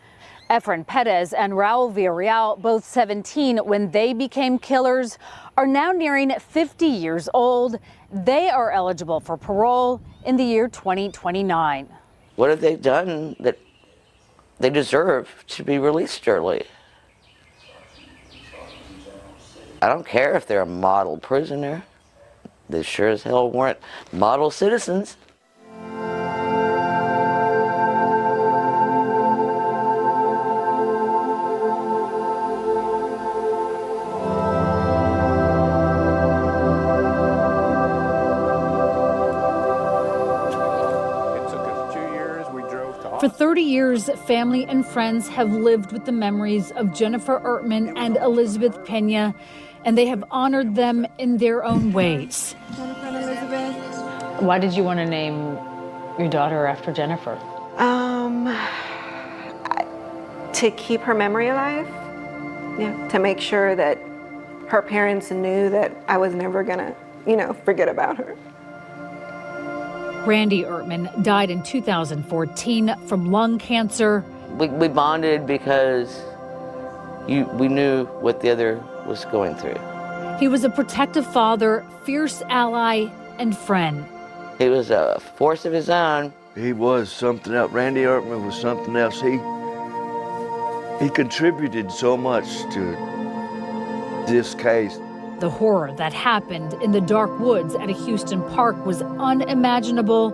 Efren Perez and Raul Villarreal, both 17 when they became killers, are now nearing 50 years old. They are eligible for parole in the year 2029. What have they done that they deserve to be released early? I don't care if they're a model prisoner. They sure as hell weren't model citizens. For 30 years, family and friends have lived with the memories of Jennifer Ertman and Elizabeth Peña, and they have honored them in their own ways. Why did you want to name your daughter after Jennifer? To keep her memory alive. Yeah, to make sure that her parents knew that I was never gonna, forget about her. Randy Ertman died in 2014 from lung cancer. We bonded because we knew what the other was going through. He was a protective father, fierce ally, and friend. He was a force of his own. He was something else. Randy Ertman was something else. He contributed so much to this case. The horror that happened in the dark woods at a Houston park was unimaginable.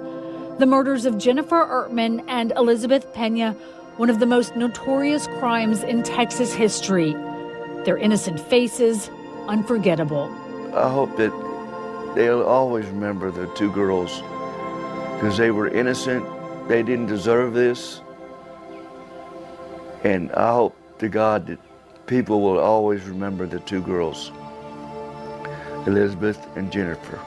The murders of Jennifer Ertman and Elizabeth Peña, one of the most notorious crimes in Texas history. Their innocent faces, unforgettable. I hope that they'll always remember the two girls because they were innocent. They didn't deserve this. And I hope to God that people will always remember the two girls, Elizabeth and Jennifer.